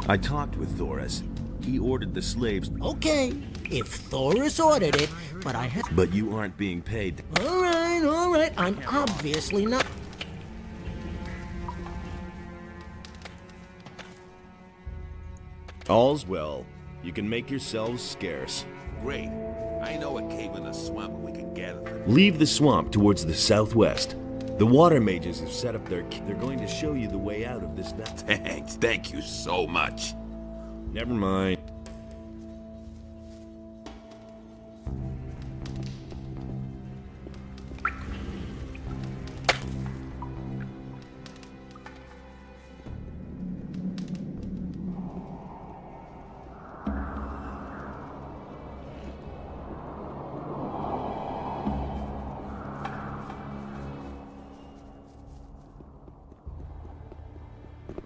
I talked with Thoris. He ordered the slaves. Okay, if Thoris ordered it, but I had... But you aren't being paid. All right, I'm obviously not... All's well. You can make yourselves scarce. Great. I know a cave in the swamp we can gather them. Leave the swamp towards the southwest. The water mages have set up their... They're going to show you the way out of this valley. Thanks. Thank you so much. Never mind.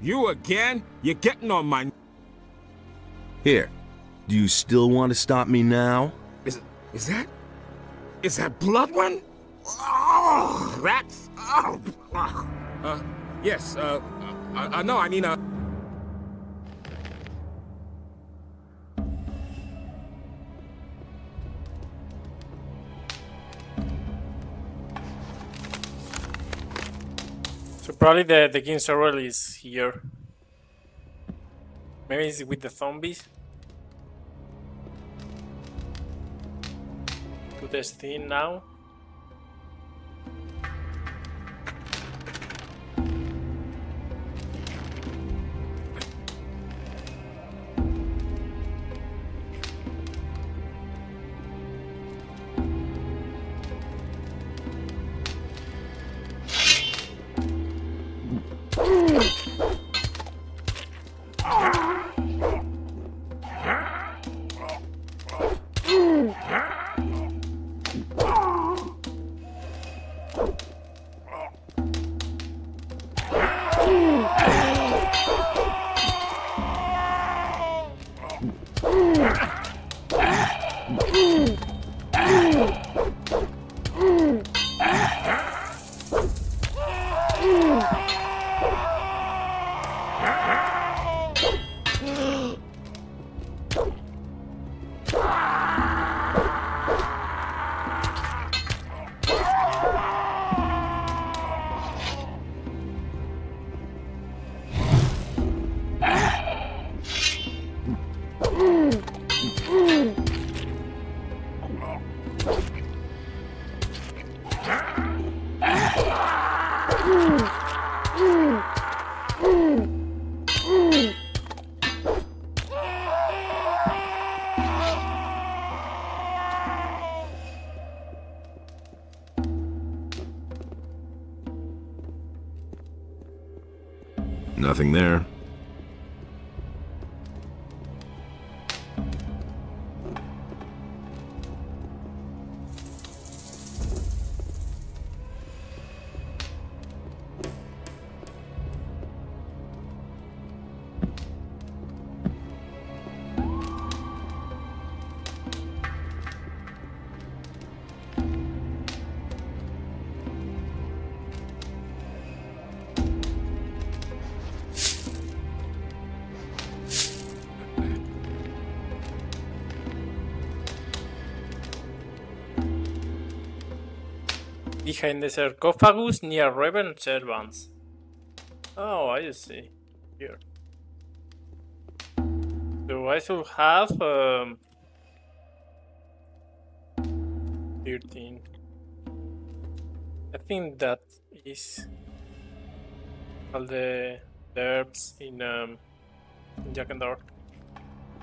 You again? You're getting on my... Here. Do you still want to stop me now? Is that blood one? Oh, that's... Oh. Yes, no, I mean, So probably the King Sorrel is here. Maybe it's with the zombies. To the steam now. Nothing there. Behind the sarcophagus near Raven servants. Oh, I see. Here. So I should have 13. I think that is all the herbs in Jak and Dark.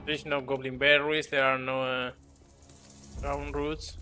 There is no goblin berries. There are no ground roots.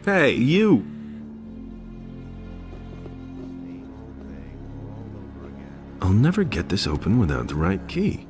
Hey, you! I'll never get this open without the right key.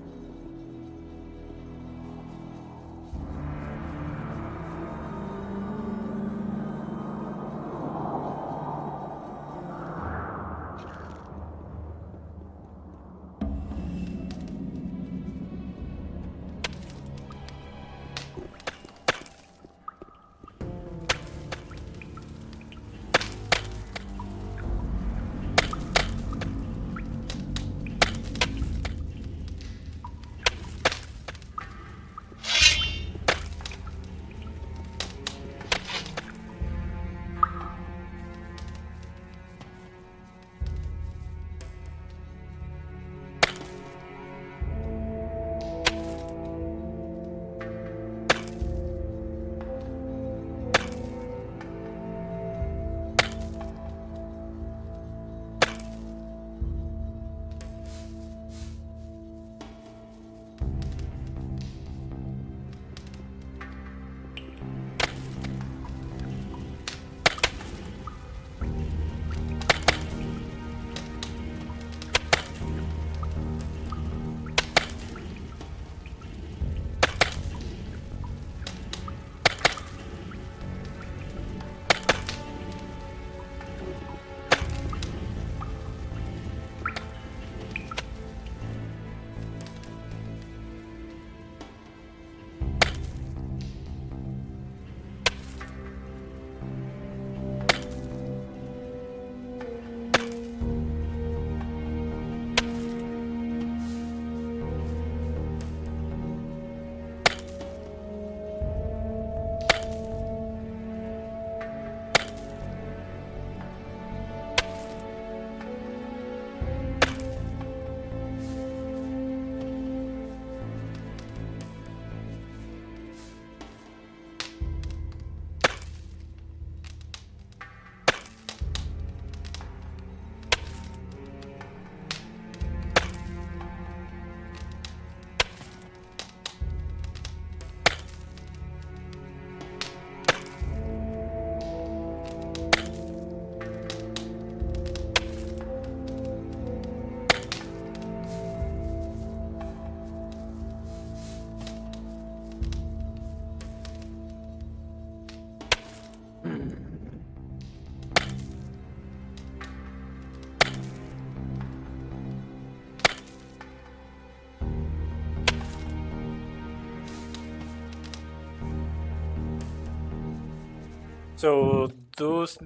So this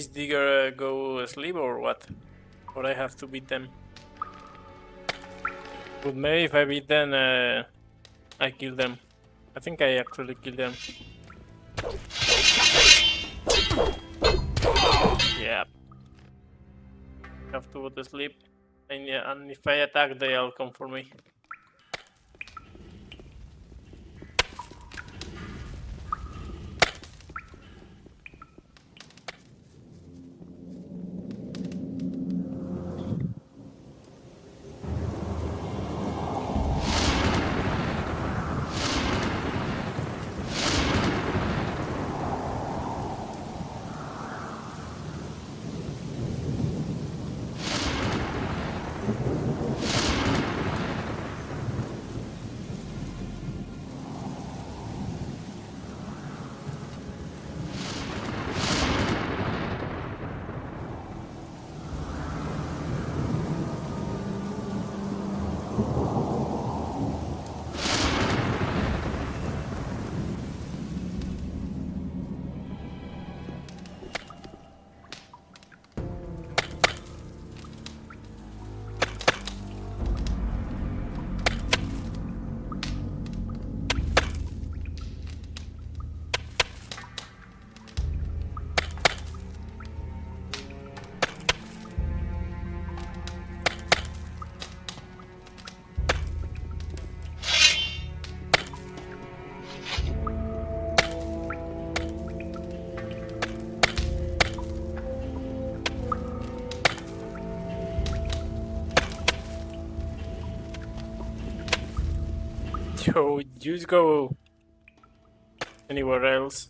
digger go asleep or what? Or I have to beat them? But maybe if I beat them, I kill them. I think I actually kill them. Yeah. Have to go to sleep. And yeah, and if I attack, they'll come for me. Yo, just go anywhere else.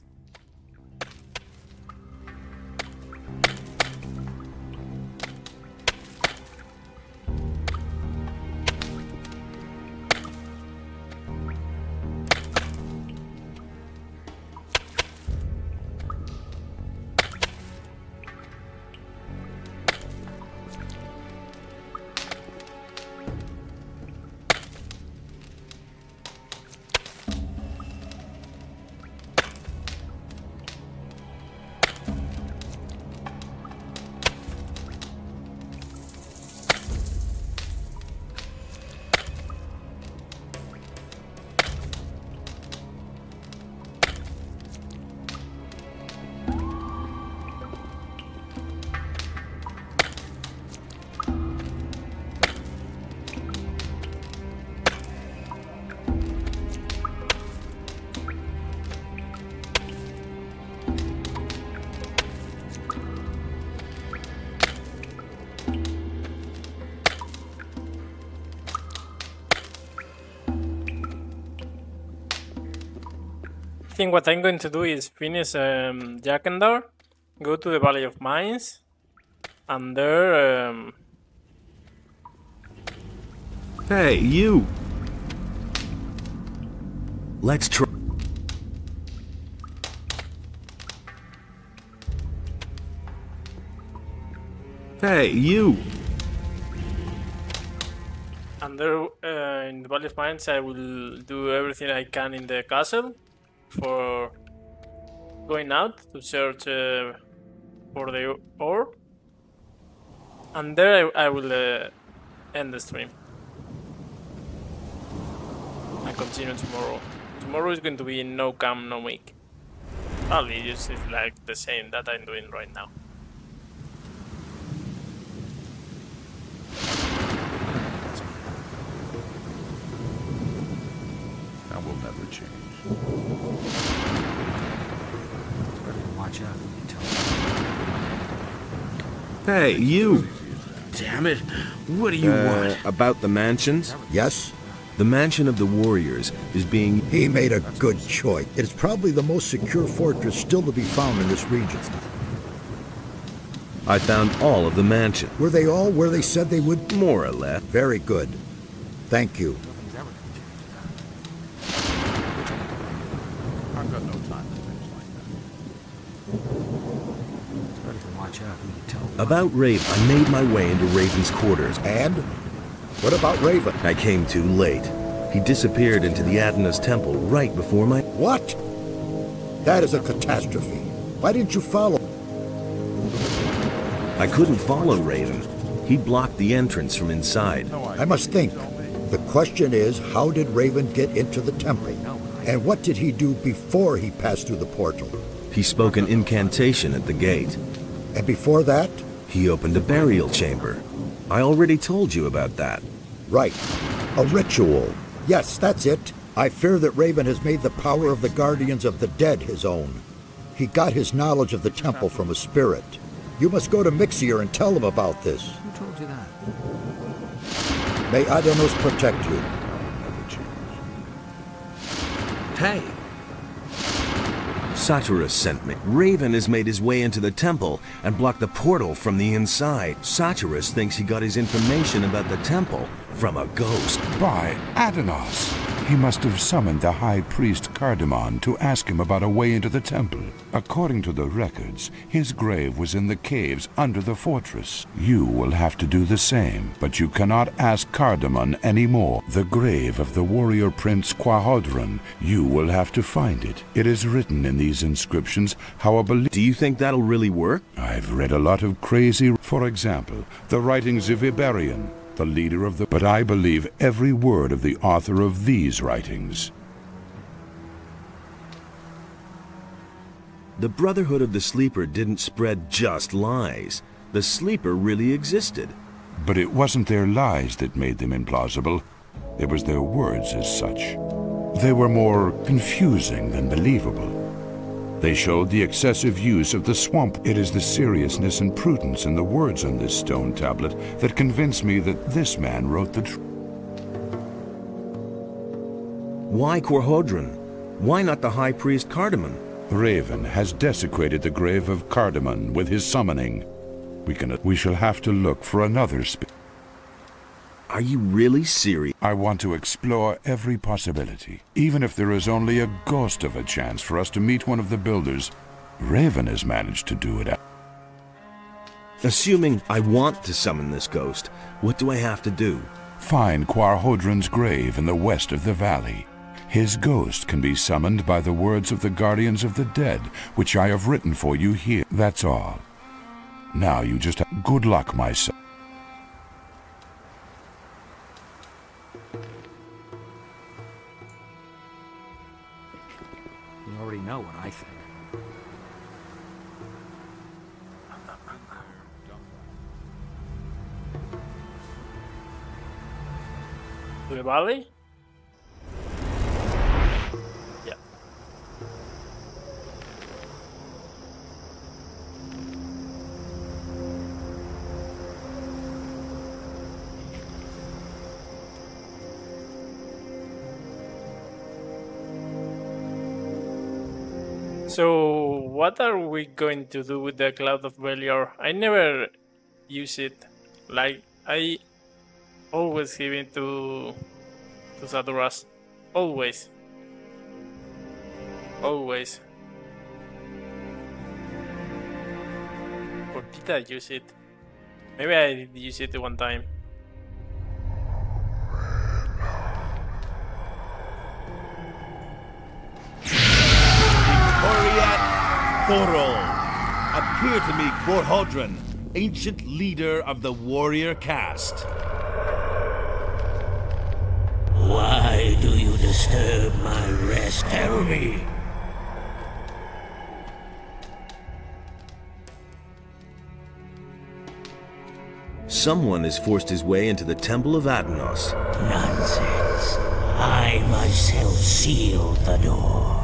think what I'm going to do is finish Jakendar, go to the Valley of Mines, and there. Hey, you! Let's try. Hey, you! And there, in the Valley of Mines, I will do everything I can in the castle for going out to search for the ore. And there I will end the stream. And continue tomorrow. Tomorrow is going to be no cam, no mic. Probably just is like the same that I'm doing right now. That will never change. Watch out. Hey, you! Damn it. What do you want? About the mansions? Yes? The mansion of the warriors is being... He made a good choice. It is probably the most secure fortress still to be found in this region. I found all of the mansion. Were they all where they said they would? More or less. Very good. Thank you. I've got no time for things like that. Watch out. Who you tell. About Raven, I made my way into Raven's quarters. And? What about Raven? I came too late. He disappeared into the Adana's temple right before my... What? That is a catastrophe. Why didn't you follow? I couldn't follow Raven. He blocked the entrance from inside. I must think. The question is, how did Raven get into the temple? And what did he do before he passed through the portal? He spoke an incantation at the gate. And before that? He opened a burial chamber. I already told you about that. Right. A ritual. Yes, that's it. I fear that Raven has made the power of the Guardians of the Dead his own. He got his knowledge of the temple from a spirit. You must go to Mixier and tell him about this. Who told you that? May Adanos protect you. Hey! Satyrus sent me. Raven has made his way into the temple and blocked the portal from the inside. Satyrus thinks he got his information about the temple from a ghost. By Adanos! He must have summoned the High Priest Cardamon to ask him about a way into the temple. According to the records, his grave was in the caves under the fortress. You will have to do the same, but you cannot ask Cardamon anymore. The grave of the warrior prince Quahodron, you will have to find it. It is written in these inscriptions how a belief... Do you think that'll really work? I've read a lot of crazy... For example, the writings of Iberian, the leader of the... But I believe every word of the author of these writings. The Brotherhood of the Sleeper didn't spread just lies. The Sleeper really existed. But it wasn't their lies that made them implausible. It was their words as such. They were more confusing than believable. They showed the excessive use of the swamp. It is the seriousness and prudence in the words on this stone tablet that convinced me that this man wrote the truth. Why Quahodron? Why not the High Priest Cardamon? Raven has desecrated the grave of Cardamon with his summoning. We shall have to look for another Are you really serious? I want to explore every possibility. Even if there is only a ghost of a chance for us to meet one of the builders, Raven has managed to do it. Assuming I want to summon this ghost, what do I have to do? Find Quahodron's grave in the west of the valley. His ghost can be summoned by the words of the Guardians of the Dead, which I have written for you here. That's all. Now you just have good luck, my son. You already know what I think. To the valley? Yeah. So, what are we going to do with the Cloud of Belior? I never use it. Like, I always give it to Saturas. Always. Always. Or did I use it? Maybe I did use it one time. Thorol, appear to me Gorhodron, ancient leader of the warrior caste. Why do you disturb my rest? Tell me. Someone has forced his way into the Temple of Atanos. Nonsense. I myself sealed the door.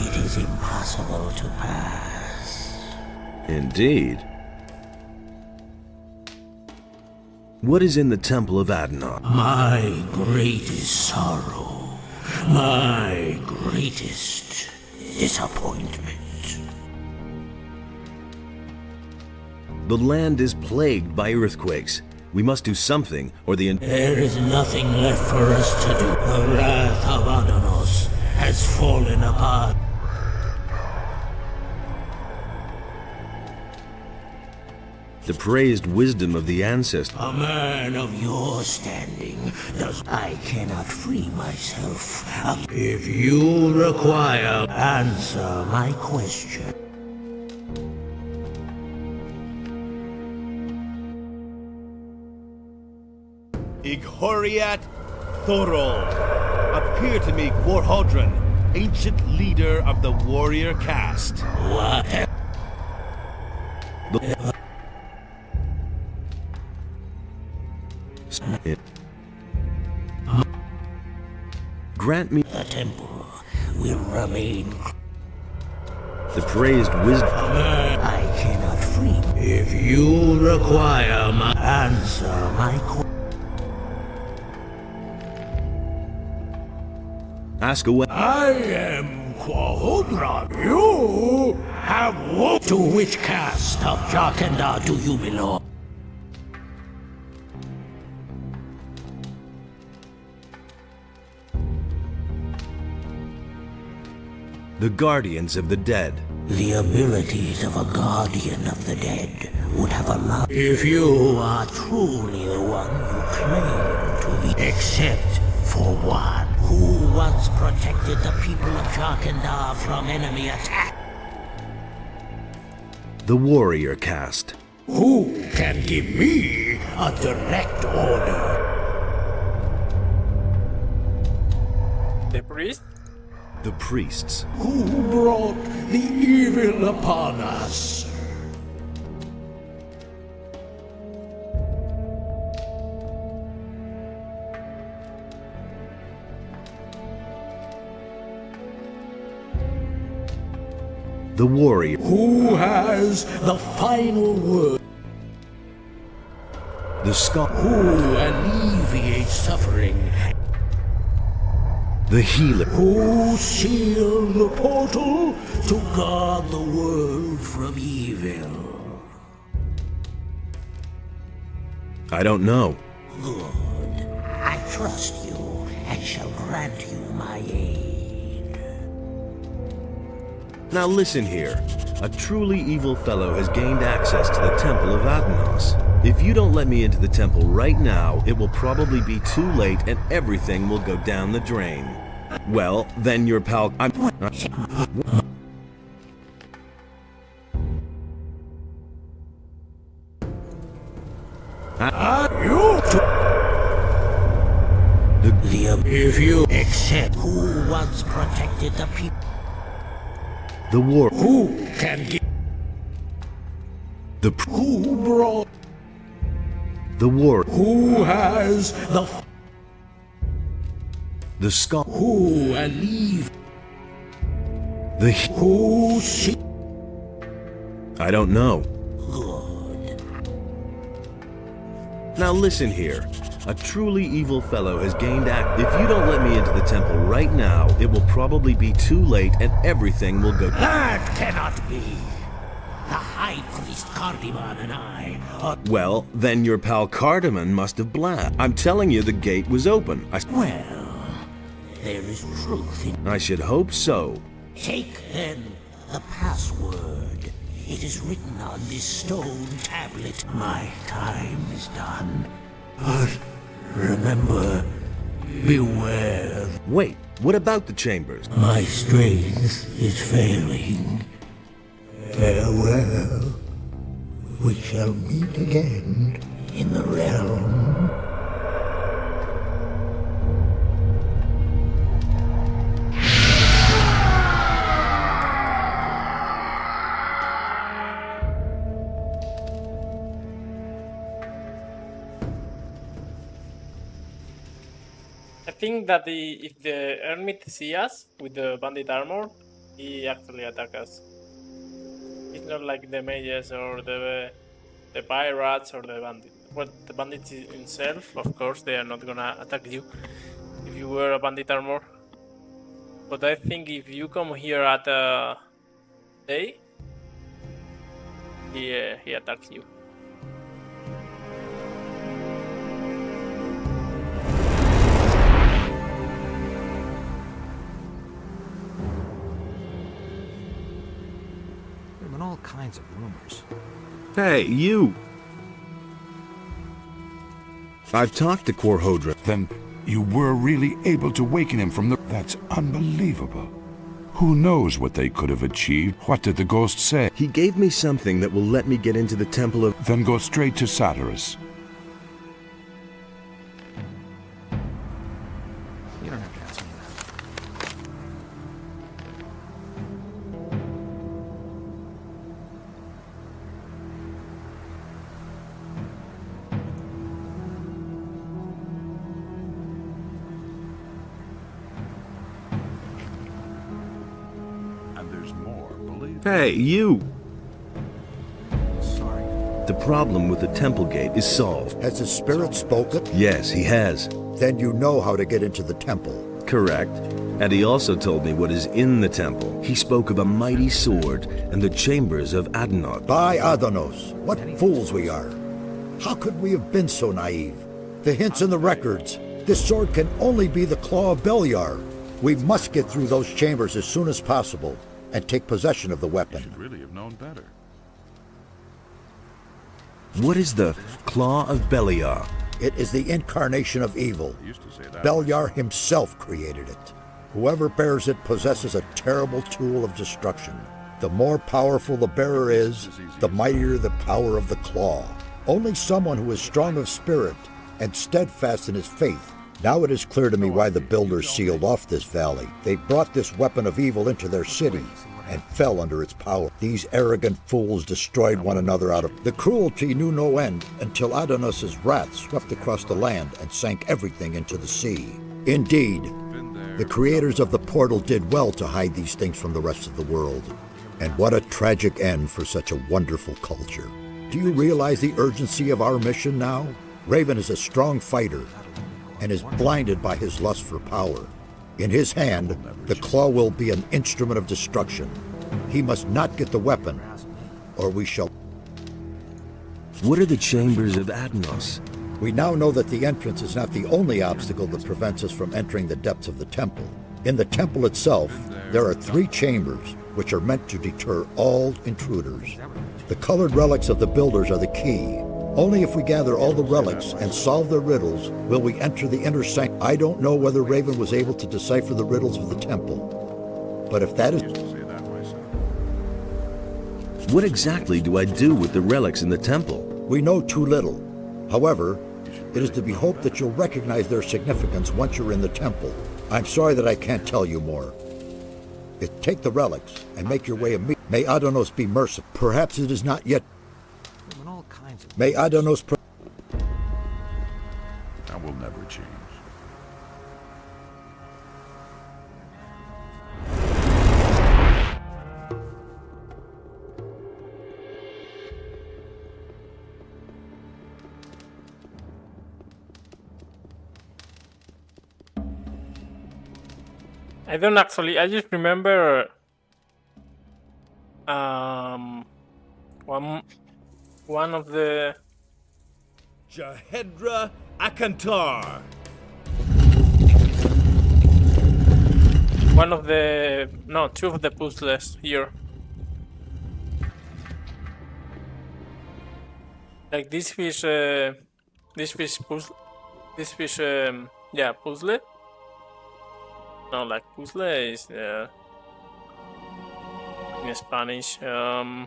It is impossible to pass. Indeed. What is in the Temple of Atanos? My greatest sorrow. My greatest disappointment. The land is plagued by earthquakes. We must do something, or the... There is nothing left for us to do. The wrath of Atanos has fallen apart. The praised wisdom of the ancestors. A man of your standing does. I cannot free myself. If you require, answer my question. Ighoriat Thorol, appear to me Gorhodron, ancient leader of the warrior caste. What? Grant me The temple will remain. the praised wisdom. I cannot free. If you require my answer, my question. Ask away. I am Quahodron. You have woke. To which caste of Jakanda do you belong? The guardians of the dead. The abilities of a guardian of the dead would have allowed. If you are truly the one you claim to be, except for one who once protected the people of Jakanda from enemy attack. The warrior caste. Who can give me a direct order? The priest? The priests. Who brought the evil upon us? The warrior. Who has the final word? The skull. Who alleviates suffering? The healer. Who sealed the portal to guard the world from evil? I don't know. Good. I trust you and shall grant you my aid. Now listen here. A truly evil fellow has gained access to the Temple of Atanos. If you don't let me into the temple right now, it will probably be too late and everything will go down the drain. Well, then your pal... If you accept who once protected the people, The war... who can give, The... who brought, The war... who has The skull... who alleviates, The... who see. I don't know. Good. Now listen here. A truly evil fellow has gained If you don't let me into the temple right now, it will probably be too late and everything will go... That cannot be. The High Priest Cardamon and I are... Well, then your pal Cardamon must have blabbed. I'm telling you the gate was open. Well, there is truth in... I should hope so. Take, then, the password. It is written on this stone tablet. My time is done. But remember, beware. Wait, what about the chambers? My strength is failing. Farewell. We shall meet again in the realm. I think that if the hermit see us with the bandit armor, he actually attack us. It's not like the mages or the pirates or the bandit. Well, the bandit himself, of course, they are not gonna attack you if you wear a bandit armor. But I think if you come here at day, he attacks you. There have been all kinds of rumors. Hey, you! I've talked to Quarhodra. Then you were really able to waken him from the... That's unbelievable. Who knows what they could have achieved? What did the ghost say? He gave me something that will let me get into the temple of... Then go straight to Satyrus. You don't have to ask me that. And there's more, believe Hey, you! Sorry. The problem with the temple gate is solved. Has the spirit spoken? Yes, he has. Then you know how to get into the temple. Correct. And he also told me what is in the temple. He spoke of a mighty sword and the chambers of Adonot. By Adonos, what fools we are. How could we have been so naive? The hints in the records. This sword can only be the claw of Beliar. We must get through those chambers as soon as possible and take possession of the weapon. really have known better. What is the Claw of Beliar? It is the incarnation of evil. Used to say that. Beliar himself created it. Whoever bears it possesses a terrible tool of destruction. The more powerful the bearer is, the mightier the power of the claw. Only someone who is strong of spirit and steadfast in his faith. Now it is clear to me why the builders sealed off this valley. They brought this weapon of evil into their city and fell under its power. These arrogant fools destroyed one another out of... The cruelty knew no end until Adonis's wrath swept across the land and sank everything into the sea. Indeed, the creators of the portal did well to hide these things from the rest of the world. And what a tragic end for such a wonderful culture. Do you realize the urgency of our mission now? Raven is a strong fighter and is blinded by his lust for power. In his hand, the claw will be an instrument of destruction. He must not get the weapon, or we shall... What are the chambers of Adnos? We now know that the entrance is not the only obstacle that prevents us from entering the depths of the temple. In the temple itself, there are 3 chambers, which are meant to deter all intruders. The colored relics of the builders are the key. Only if we gather all the relics and solve their riddles will we enter the inner sanctum. I don't know whether Raven was able to decipher the riddles of the temple. But if that is... What exactly do I do with the relics in the temple? We know too little. However, it is to be hoped that you'll recognize their significance once you're in the temple. I'm sorry that I can't tell you more. Take the relics and make your way immediately. May Adonos be merciful. Perhaps it is not yet. There have been all kinds of... May Adonos... That will never change. I don't actually. I just remember one of the Jahedra Akantar. two of the puzzles here. Like this fish puzzle, puzzle. No, like puzzle is in Spanish. I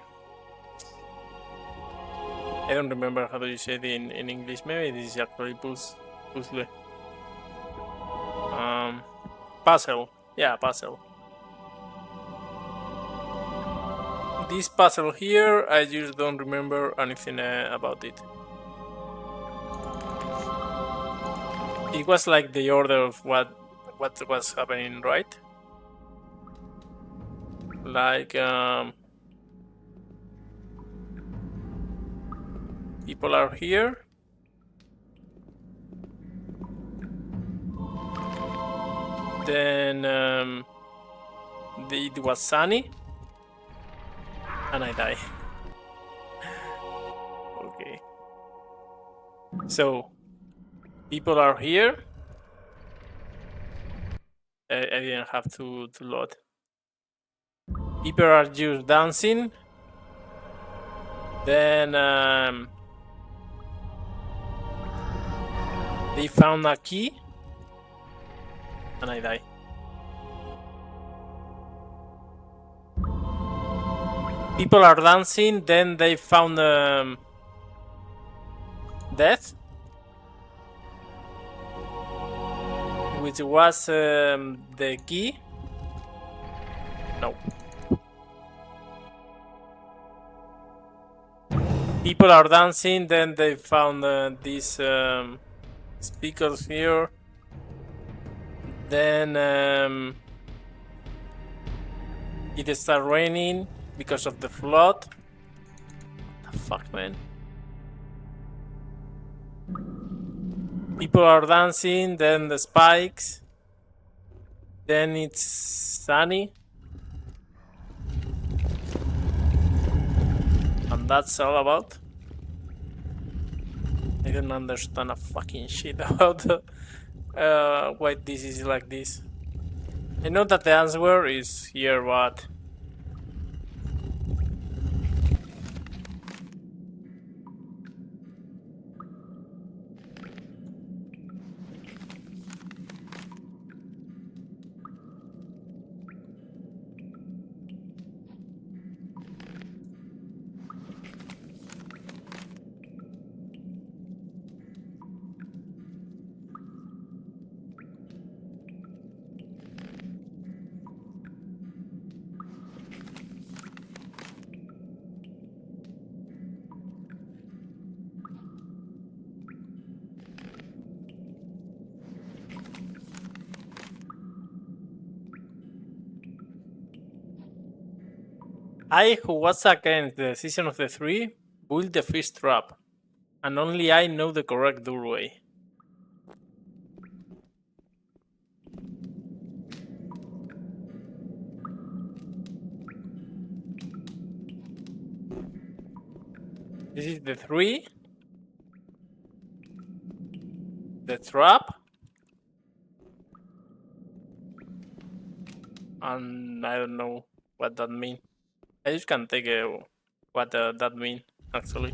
don't remember how do you say it in English. Maybe this is actually puzzle. Puzzle. Yeah, puzzle. This puzzle here, I just don't remember anything about it. It was like the order of what was happening, right? Like people are here. Then it was sunny, and I die. Okay. So people are here. I didn't have to load. People are just dancing. Then they found a key, and I die. People are dancing. Then they found death, which was the key. No. People are dancing, then they found these speakers here. Then it started raining because of the flood. What the fuck, man? People are dancing, then the spikes. Then it's sunny. And that's all about. I don't understand a fucking shit about why this is like this. I know that the answer is here, but I, who was against the decision of the three, built the fish trap, and only I know the correct doorway. This is the three, the trap, and I don't know what that means. I just can't take what that means, actually.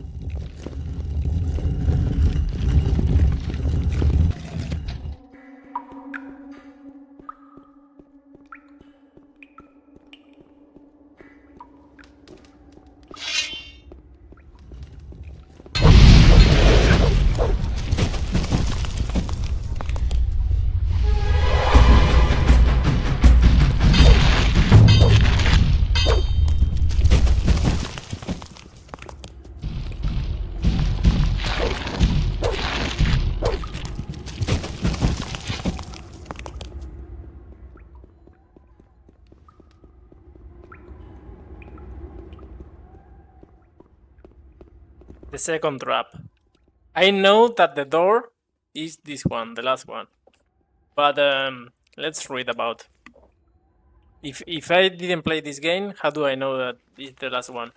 The second trap. I know that the door is this one, the last one. But let's read about If I didn't play this game, how do I know that it's the last one?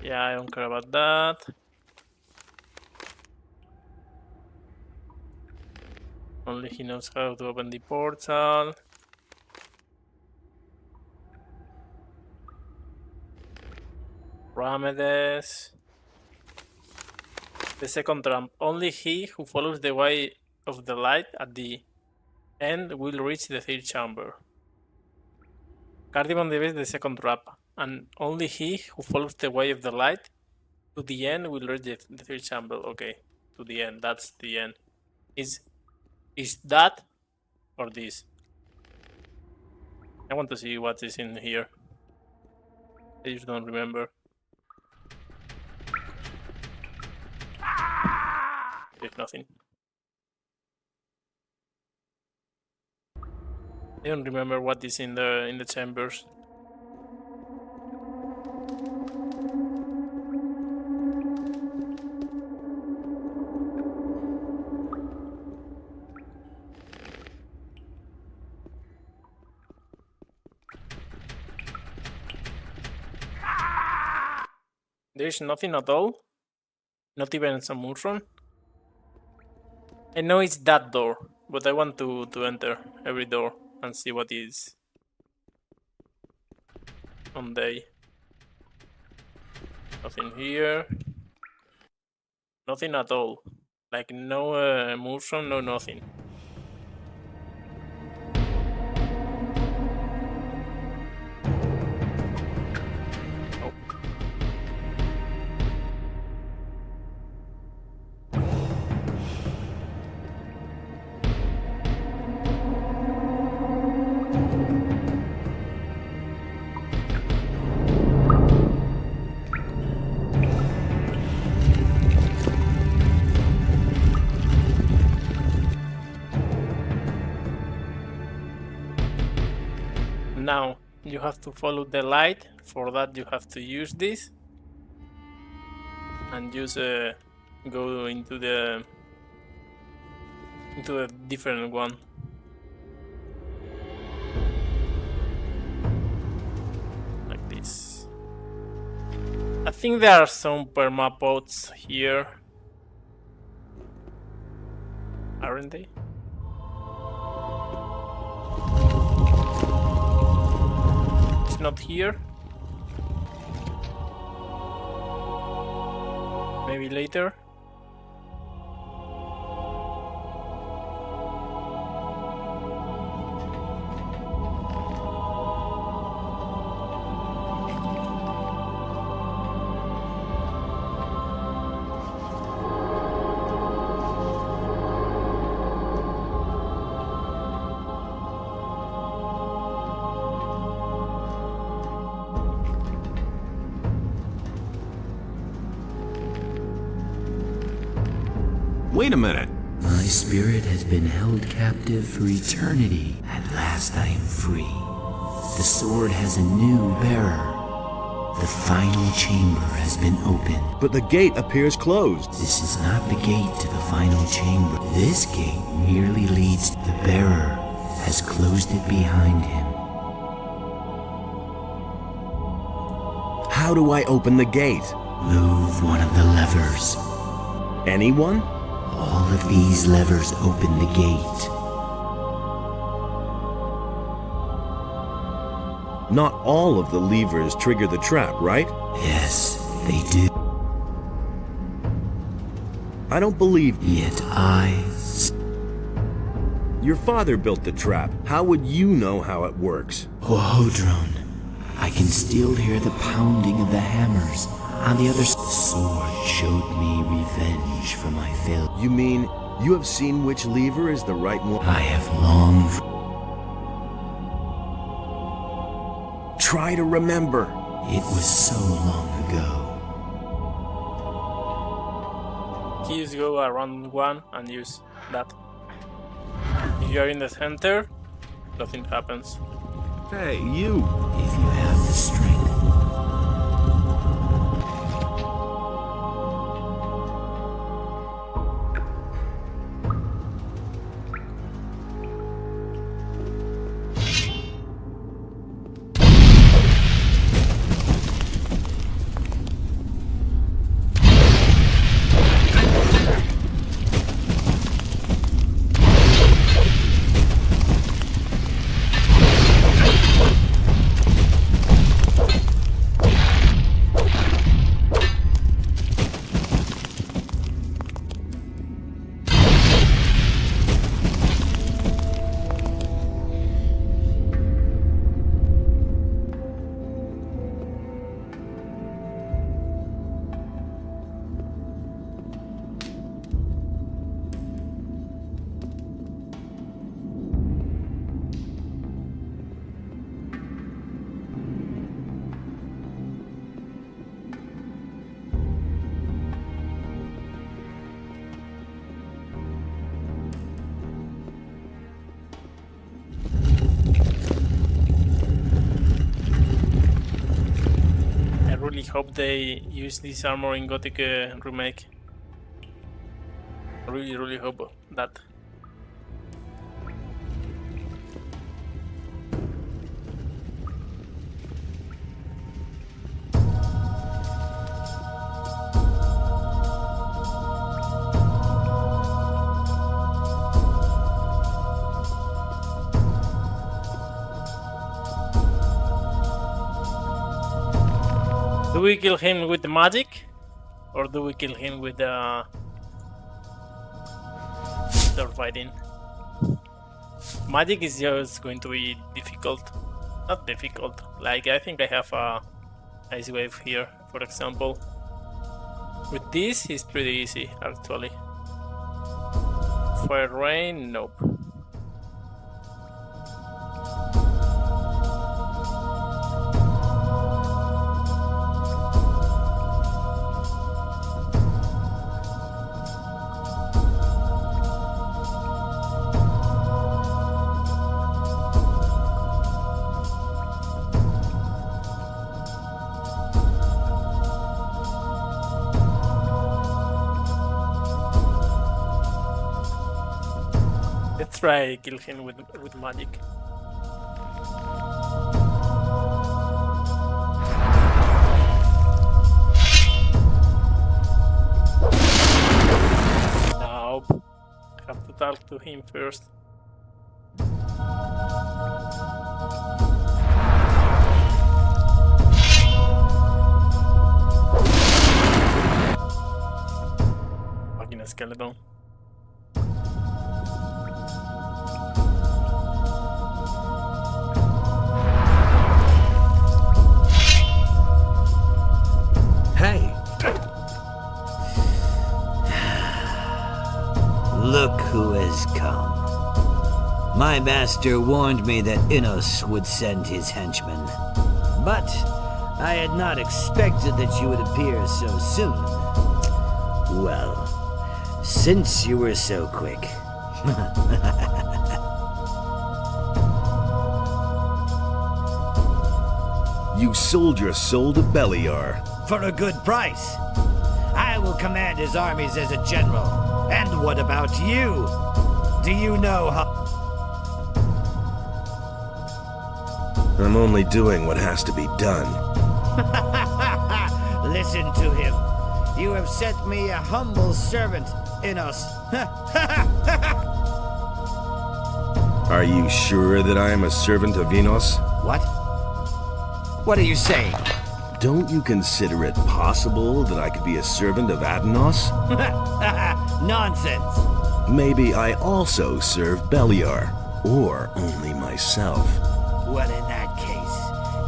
Yeah, I don't care about that. Only he knows how to open the portal. Ramedes. The second trump. Only he who follows the way of the light at the end will reach the third chamber. Cardamom debate the second trap, and only he who follows the way of the light to the end will reach the third chamber. Okay, to the end. That's the end. Is that or this? I want to see what is in here. I just don't remember. There's nothing. I don't remember what is in the chambers. There's nothing at all. Not even some mushroom. I know it's that door, but I want to enter every door and see what is on day. Nothing here. Nothing at all. Like no mushroom, no nothing. Oh. Now you have to follow the light. For that you have to use this and use go into a different one. Like this. I think there are some permapods here. Aren't they? Not here. Maybe later. Wait a minute. My spirit has been held captive for eternity. At last I am free. The sword has a new bearer. The final chamber has been opened. But the gate appears closed. This is not the gate to the final chamber. This gate merely leads to the bearer has closed it behind him. How do I open the gate? Move one of the levers. Anyone? All of these levers open the gate. Not all of the levers trigger the trap, right? Yes, they do. I don't believe you. Yet Your father built the trap. How would you know how it works? Hodron, I can still hear the pounding of the hammers. On the other sword showed me revenge for my failure. You mean you have seen which lever is the right one? I have longed for... Try to remember. It was so long ago. Keys go around one and use that. If you are in the center, nothing happens. Hey, you. If you have the strength. hope they use this armor in Gothic remake. I really hope that. Do we kill him with the magic, or do we kill him with the sword fighting? Magic is just going to be difficult. Not difficult. Like, I think I have a ice wave here, for example. With this, it's pretty easy, actually. Fire rain, nope. Let's try kill him with magic. Nope. Have to talk to him first. Fucking skeleton. Hey! Look who has come. My master warned me that Innos would send his henchmen. But I had not expected that you would appear so soon. Well, since you were so quick. You sold your soul to Beliar. For a good price. I will command his armies as a general. And what about you? Do you know how... I'm only doing what has to be done. Listen to him. You have sent me a humble servant, Innos. Are you sure that I am a servant of Enos? What? What are you saying? Don't you consider it possible that I could be a servant of Adenos? Nonsense. Maybe I also serve Beliar, or only myself. Well, in that case,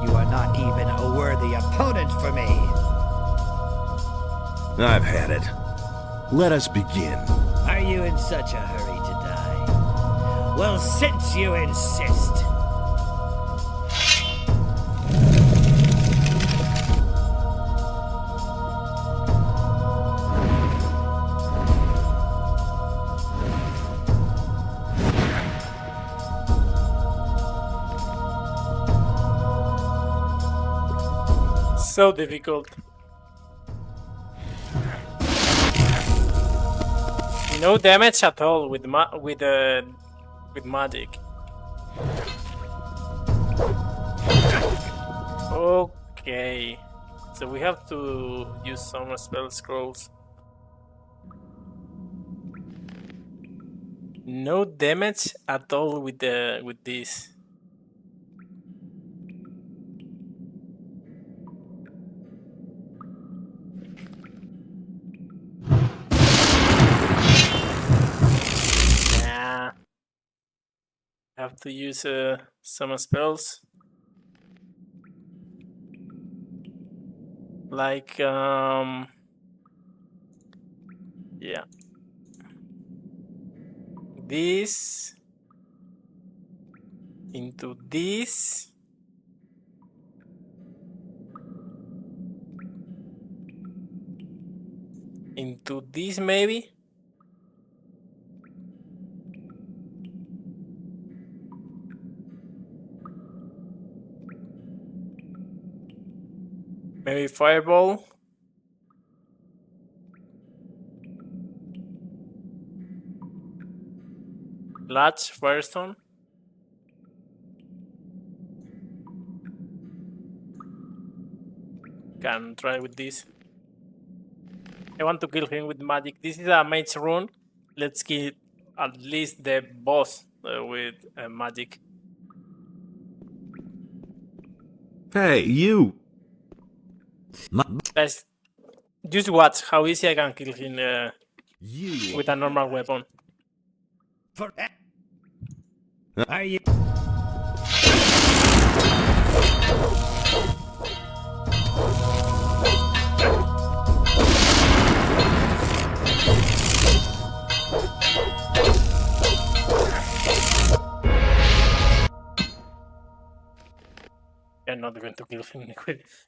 you are not even a worthy opponent for me. I've had it. Let us begin. Are you in such a hurry to die? Well, since you insist. So difficult. No damage at all with magic. Okay, so we have to use some spell scrolls. No damage at all with this. Have to use some spells like yeah, this into this into this maybe. Maybe fireball. Latch, firestone. Can try with this. I want to kill him with magic. This is a mage rune. Let's kill at least the boss with magic. Hey, you! Let's just watch how easy I can kill him You! with a normal weapon. Are you? I'm not going to kill him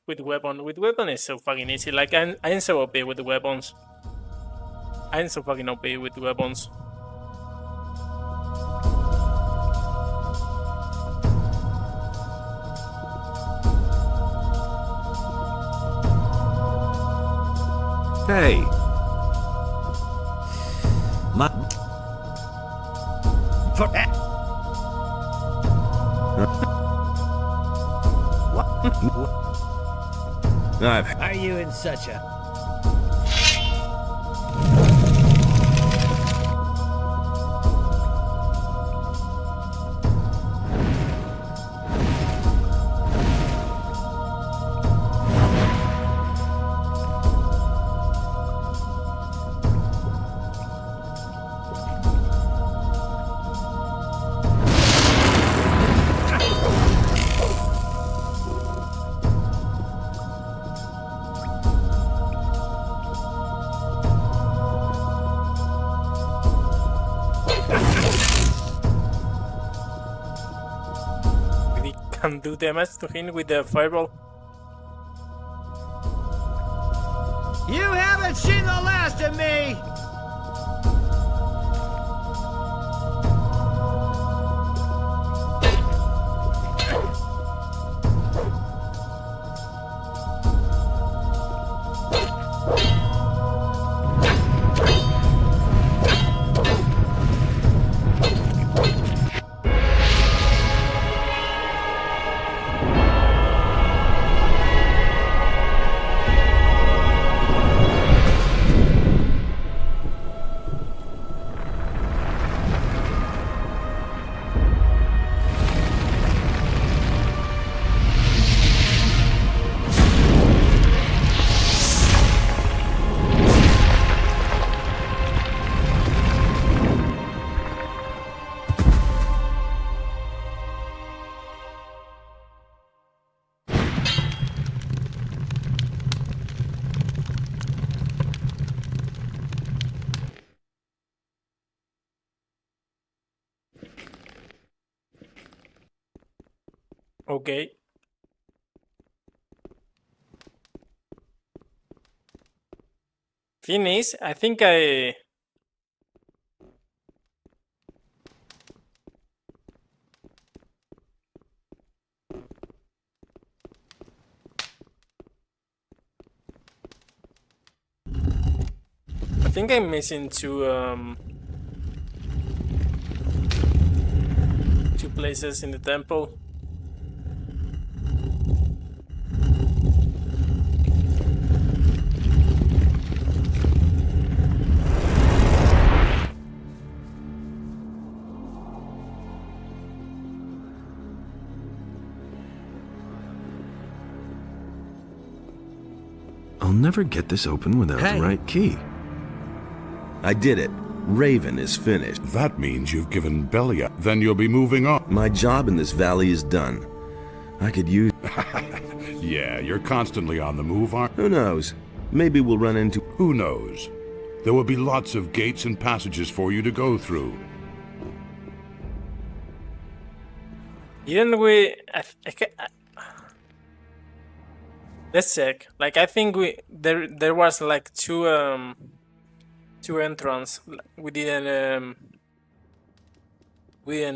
with weapon. With weapon is so fucking easy. Like I'm so OP with the weapons. I'm so fucking OP with weapons. Hey! Are you in such a... We can do damage to him with the fireball. You haven't seen the last of me! Okay. Finish. I think I'm missing two places in the temple. I'll never get this open without the right key. I did it. Raven is finished. That means you've given Belia. Then you'll be moving on. My job in this valley is done. I could use... Yeah, you're constantly on the move, aren't you? Who knows? Maybe we'll run into... Who knows? There will be lots of gates and passages for you to go through. Didn't we? Let's check. Like I think there was like two entrance we didn't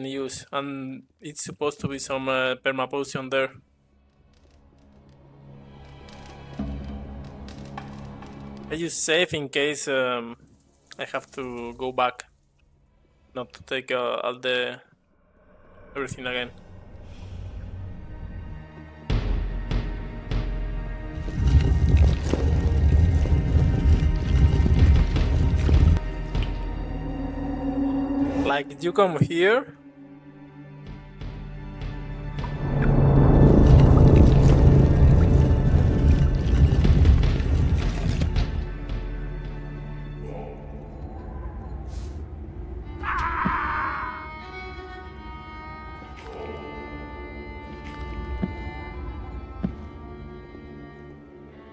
use, and it's supposed to be some perma potion there. I use save in case I have to go back, not to take all the everything again. Like, did you come here?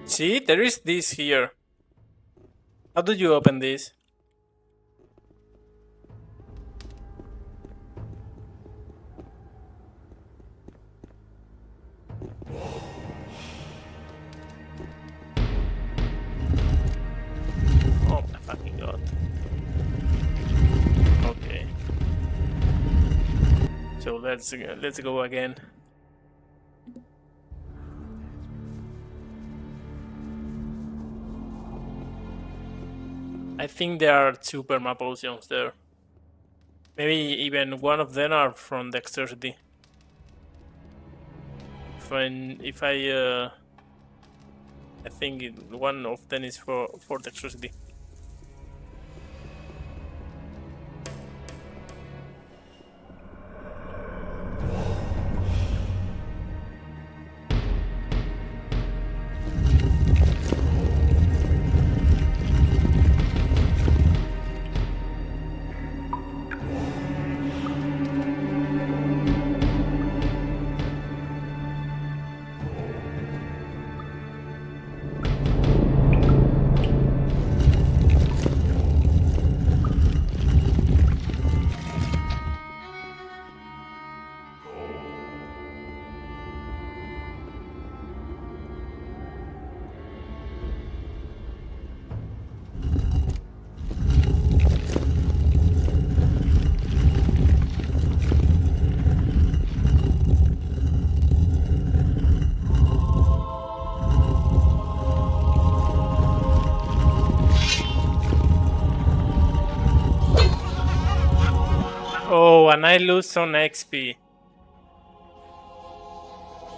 See, there is this here. How do you open this? Oh my fucking god. Okay. So let's go again. I think there are 2 perma potions there. Maybe even one of them are from dexterity. If I think one of them is for dexterity. Oh, and I lose some XP.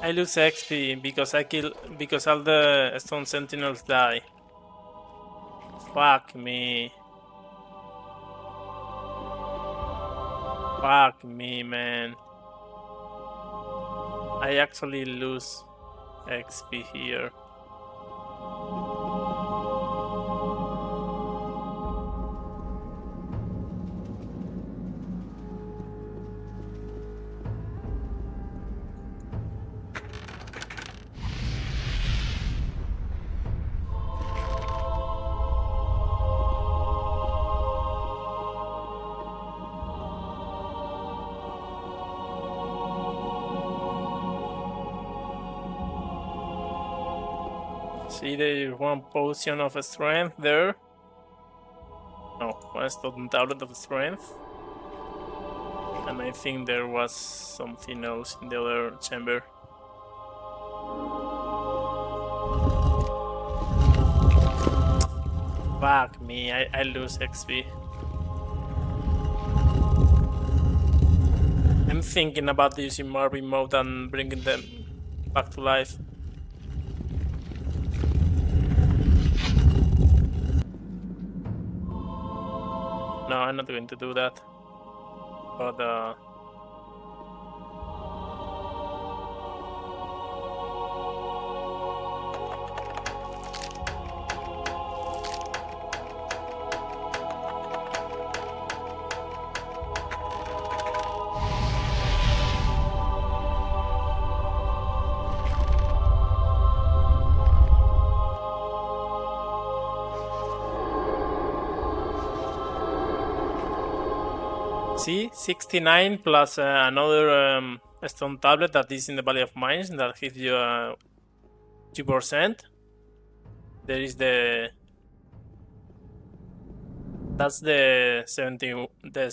I lose XP because all the stone sentinels die. Fuck me. Fuck me, man. I actually lose XP here. See, there is one potion of strength there. No, one stone tablet of strength. And I think there was something else in the other chamber. Fuck me, I lose XP. I'm thinking about using Marvin mode and bringing them back to life. No, I'm not going to do that. But see, 69 plus another stone tablet that is in the Valley of Mines that gives you 2%. There is the... That's the 17...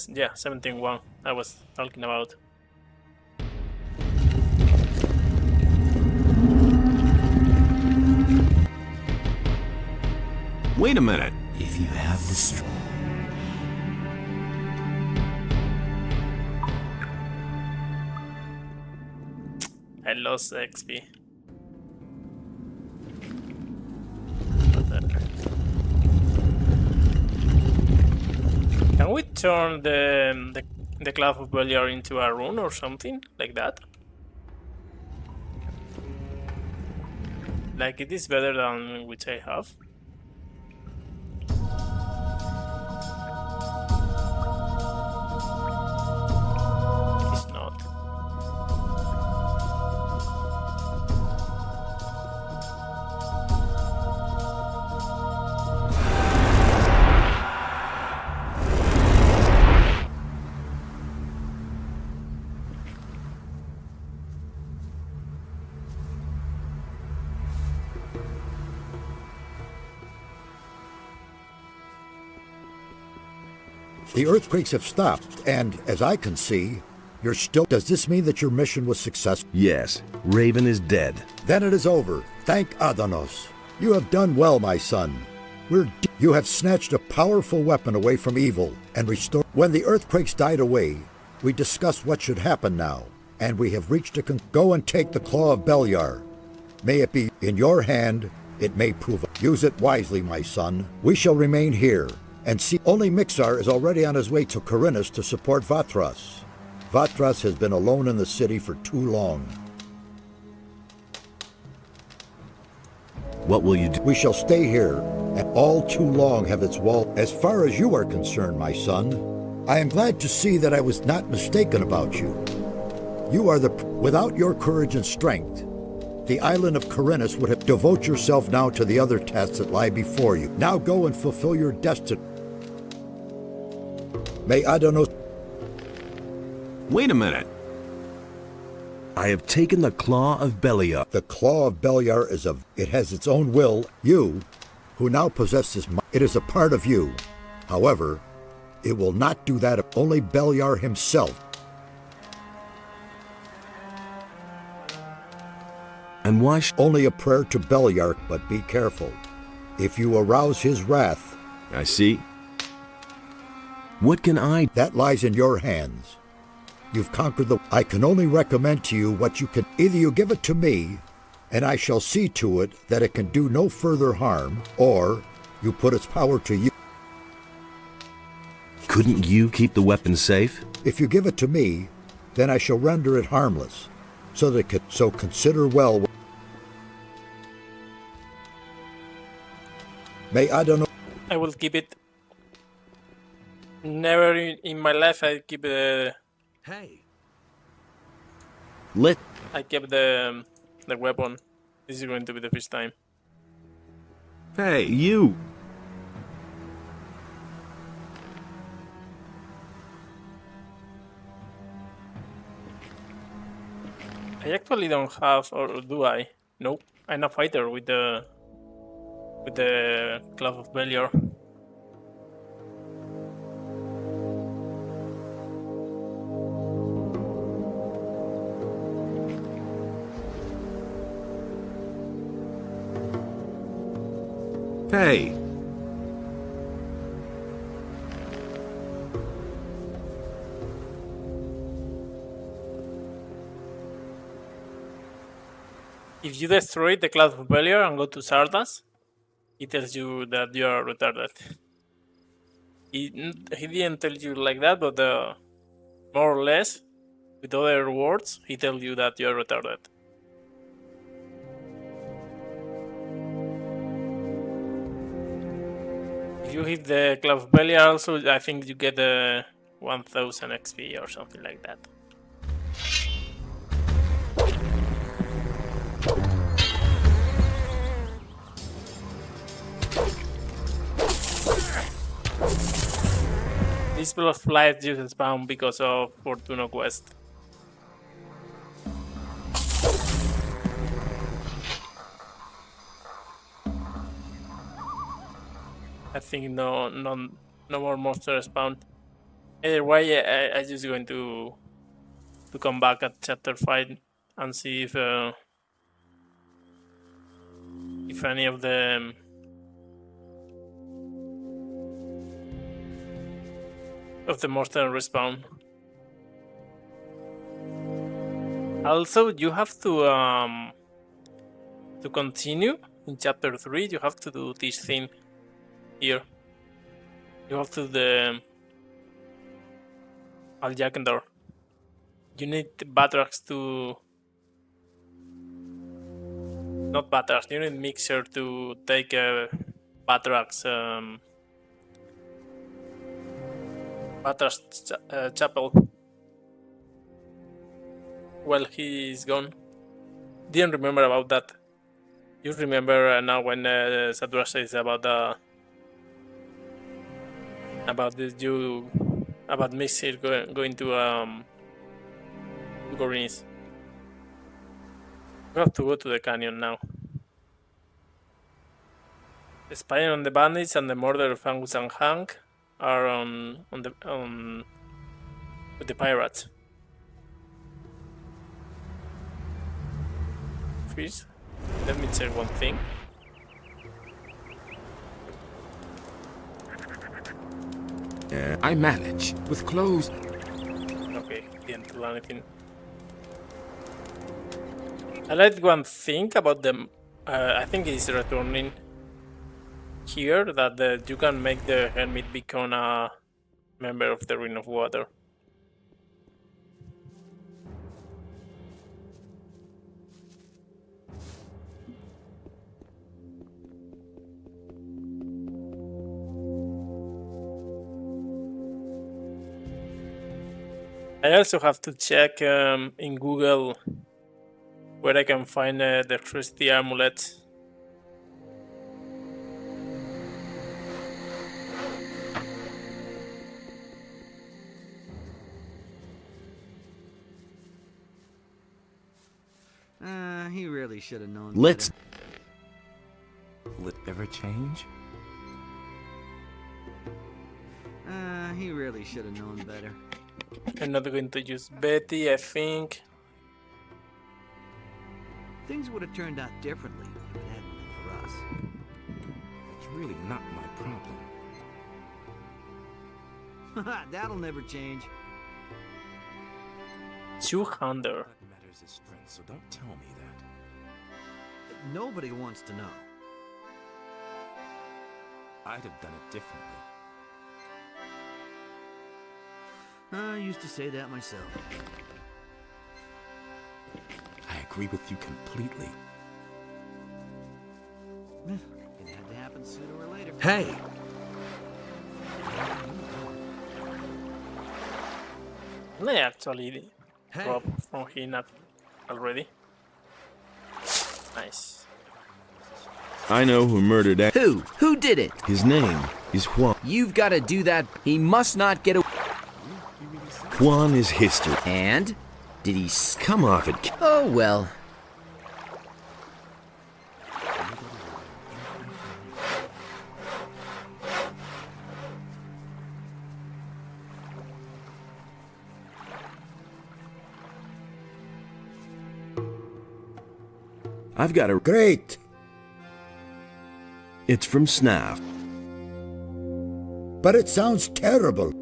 yeah, 17-1 I was talking about. Wait a minute. If you have the strength. I lost XP. Can we turn the Cloud of Beliar into a rune or something like that? Like it is better than which I have. It is not. The earthquakes have stopped, and as I can see, you're still. Does this mean that your mission was successful? Yes, Raven is dead. Then it is over. Thank Adanos. You have done well, my son. You have snatched a powerful weapon away from evil and restored. When the earthquakes died away, we discussed what should happen now, and we have reached a Go and take the Claw of Beliar. May it be in your hand. It may prove. Use it wisely, my son. We shall remain here and see. Only Mixar is already on his way to Corinus to support Vatras. Vatras has been alone in the city for too long. What will you do? We shall stay here, and all too long have its wall. As far as you are concerned, my son, I am glad to see that I was not mistaken about you. You are without your courage and strength, the island of Corinus would have. Devote yourself now to the other tasks that lie before you. Now go and fulfill your destiny. May Adanos. Wait a minute. I have taken the Claw of Beliar. The Claw of Beliar it has its own will. You, who now possess this, it is a part of you. However, it will not do that of only Beliar himself. And why only a prayer to Beliar, but be careful. If you arouse his wrath... I see. What can I... That lies in your hands. You've conquered the... I can only recommend to you what you can... Either you give it to me, and I shall see to it that it can do no further harm, or you put its power to you. Couldn't you keep the weapon safe? If you give it to me, then I shall render it harmless, so consider well. May I don't know. I will keep it. Never in my life I keep the. Hey. I kept the weapon. This is going to be the first time. Hey, you. I actually don't have, or do I? Nope. I'm a fighter with the Cloud of Beliar. Hey. If you destroy the Cloud of Beliar and go to Sardas, he tells you that you are retarded. He didn't tell you like that, but more or less, with other words, he tells you that you are retarded. If you hit the Cloud of Beliar also, I think you get 1000 XP or something like that. This blood flies just spawn because of Fortuna Quest. I think no more monsters spawn. Either way, I just going to come back at chapter 5 and see if any of the of the monster respawn. Also, you have to continue in chapter 3. You have to do this thing here. You have to do the Aljakandor. You need Batrax to... Not Batrax, you need Mixer to take Batrax chapel while he is gone. Didn't remember about that. You remember now when Sadra says about this about Mixer going to Gorinis. We have to go to the canyon now. Spying on the bandits and the murder of Angus and Hank are with the pirates. First, let me check one thing. I manage with clothes. Okay, didn't do anything. I like one thing about them. I think it's returning here that you can make the hermit become a member of the Ring of Water. I also have to check in Google where I can find the trusty amulet. He really should have known. Let's... Will it ever change? He really should have known better. I'm not going to use Betty, I think. Things would have turned out differently if it hadn't been for us. It's really not my problem. That'll never change. 200. What matters is strength, so don't tell me that. Nobody wants to know. I'd have done it differently. I used to say that myself. I agree with you completely. It had to happen sooner or later. Hey! Can I actually Hey. drop from here not already? Nice. I know who murdered Who? Who did it? His name is Juan. You've got to do that. He must not get away. Juan is history. And? Did he... Come off it. Oh, well. I've got a... Great! It's from Snaff. But it sounds terrible.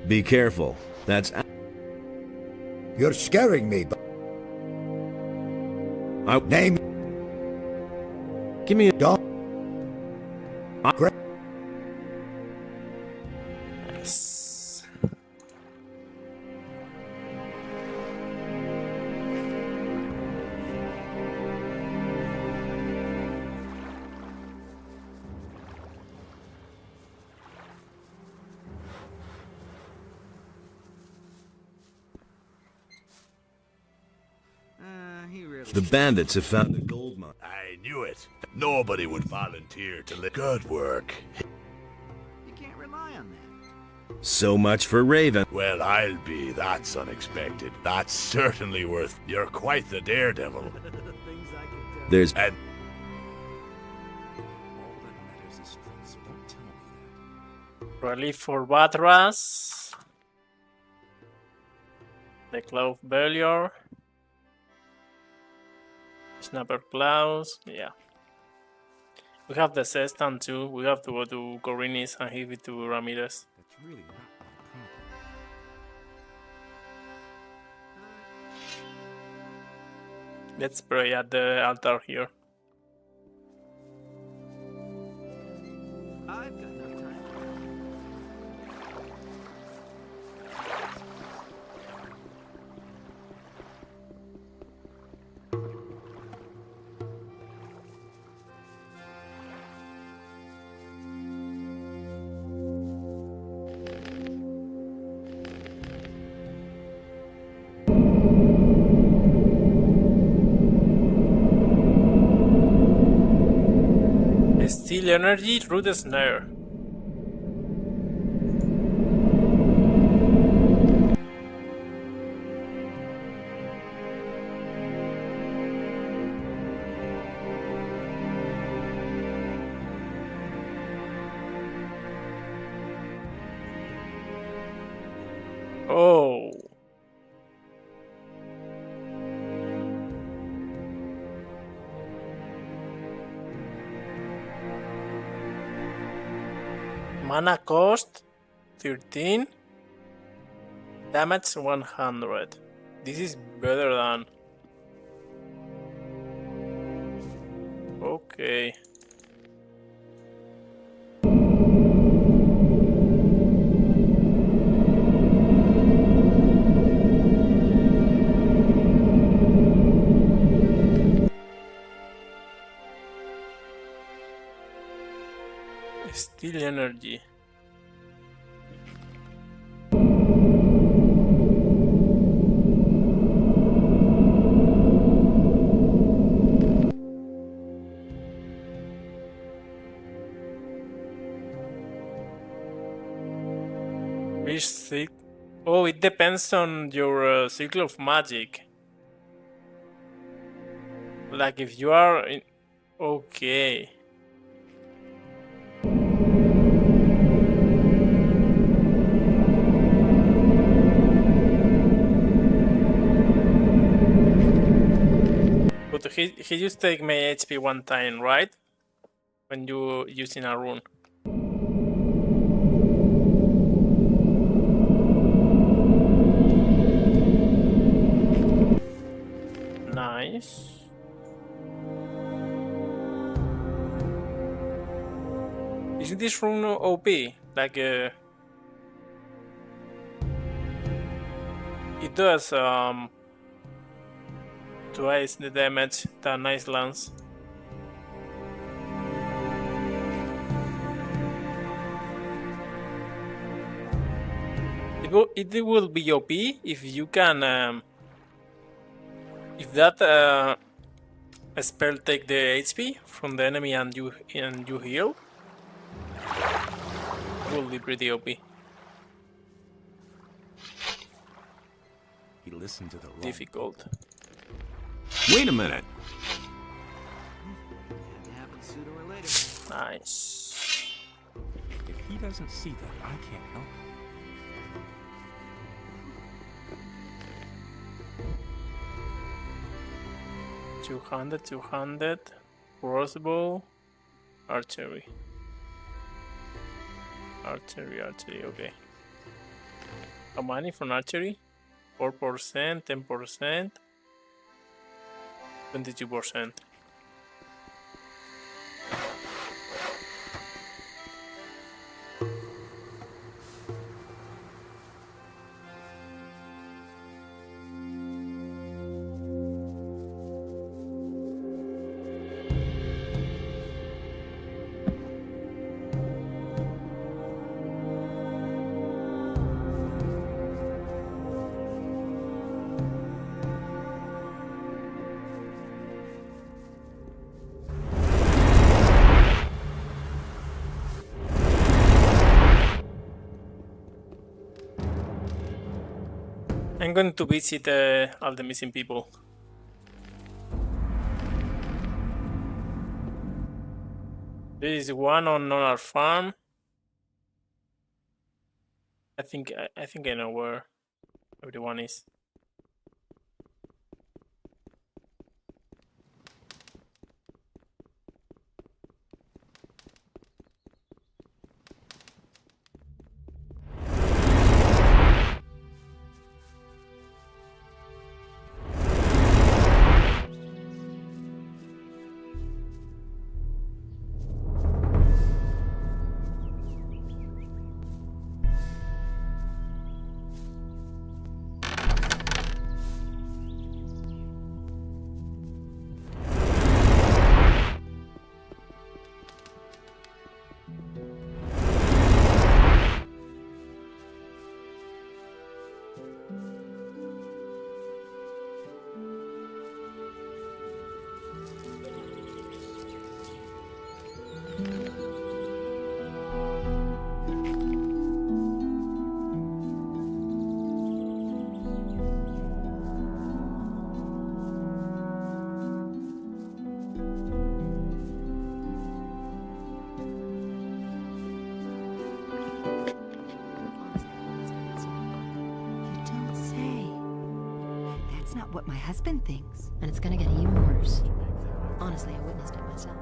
Be careful. That's... You're scaring me. Name. Give me a... Don't. Great. Nice. He really. The bandits have found the gold mine. I knew it. Nobody would volunteer to live. Good work. You can't rely on that. So much for Raven. Well, I'll be. That's unexpected. That's certainly worth. You're quite the daredevil. Things I could tell. There's... And All that matters is strength, so don't tell me that. Relief for Batras. The Claw of Belior. Snapper Claws. Yeah. We have the Sestan too. We have to go to Corinis and give it to Ramirez. The really not my problem. Let's pray at the altar here. I've got no time. Steal energy through the snare. Oh. Mana cost 13. Damage 100. This is better than. Okay. Steal energy. Which sick? Oh, it depends on your cycle of magic. Like if you are in. Okay. But he just take my HP one time, right? When you using a rune. Nice. Isn't this rune OP? Like it does twice the damage that nice lance. It will be OP if you can if that spell take the HP from the enemy and you heal. It will be pretty OP. He listened to the wrong. Difficult. Wait a minute. Had to happen sooner or later. Nice. If he doesn't see that, I can't help it. 200, crossbow, archery, okay. How many from archery? 4%, 10%, 22%. I'm going to visit all the missing people. There is one on our farm. I think I know where everyone is. Don't say. That's not what my husband thinks. And it's gonna get even worse. Honestly, I witnessed it myself.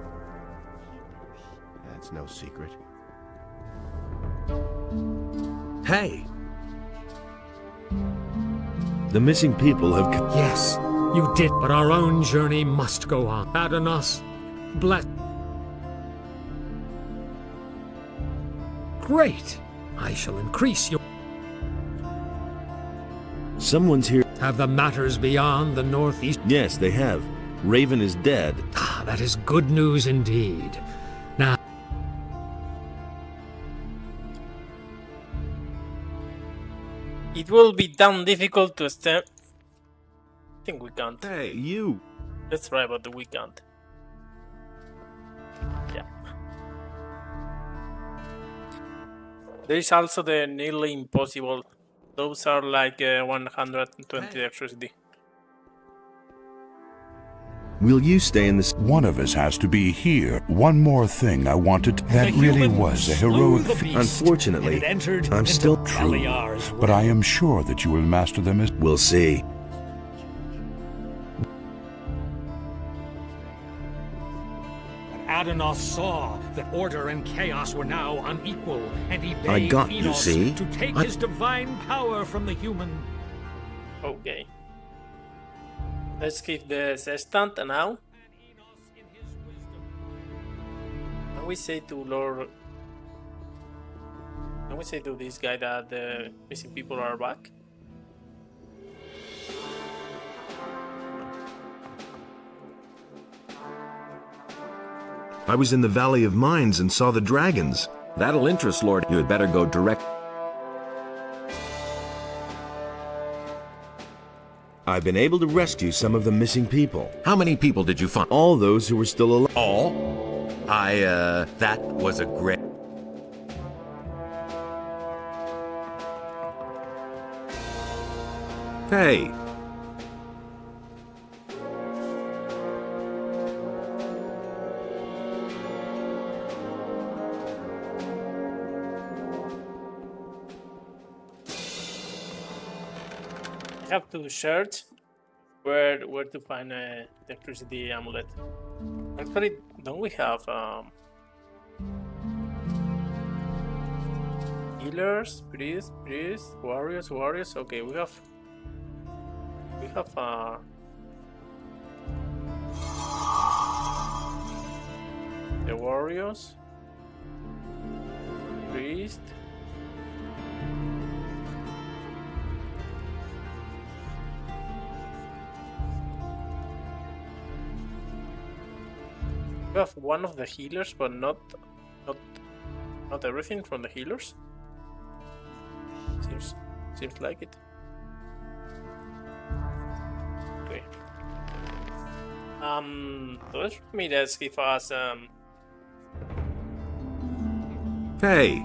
That's no secret. Hey! The missing people have... Yes, you did, but our own journey must go on. Adonis, bless... Great! I shall increase your... Someone's here. Have the matters beyond the northeast... Yes, they have. Raven is dead. Ah, that is good news indeed. Now... It will be damn difficult to stem. I think we can't. Hey, you! Let's try, but we can't. Yeah. There is also the nearly impossible. Those are like 120 electricity. Will you stay in this? One of us has to be here. One more thing I wanted. That really was a heroic feat. Unfortunately, I'm still True, but I am sure that you will master them as... We'll see. Adonis saw that order and chaos were now unequal, and he I bade got you, Enos see? to take his divine power from the human. Okay. Let's give the sextant now. Can we say to Lord... Can we say to this guy that the missing people are back? I was in the Valley of Mines and saw the dragons. That'll interest Lord. You had better go direct. I've been able to rescue some of the missing people. How many people did you find? All those who were still alive. All? That was a great... Hey! I have to search where to find a electricity amulet. Actually, don't we have healers, priests, warriors? Okay, we have the warriors, priest. We have one of the healers, but not everything from the healers. Seems like it. Okay. Let's me just give us Hey!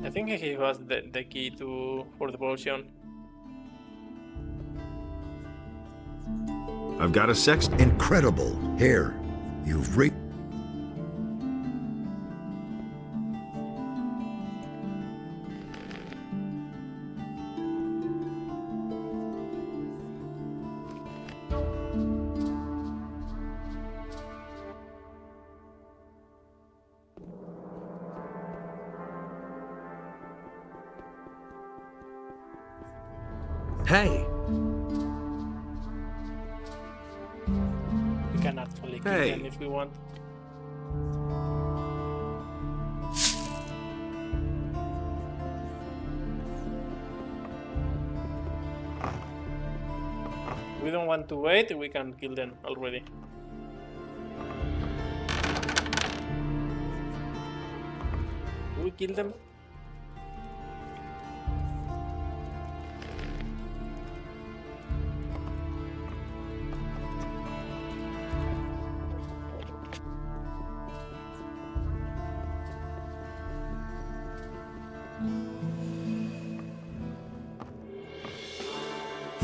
I think he gave us the key for the potion. I've got a sext. Incredible. Here, you've reached... Hey! We can actually kill Hey. them if we want. We don't want to wait, we can kill them already. Do we kill them?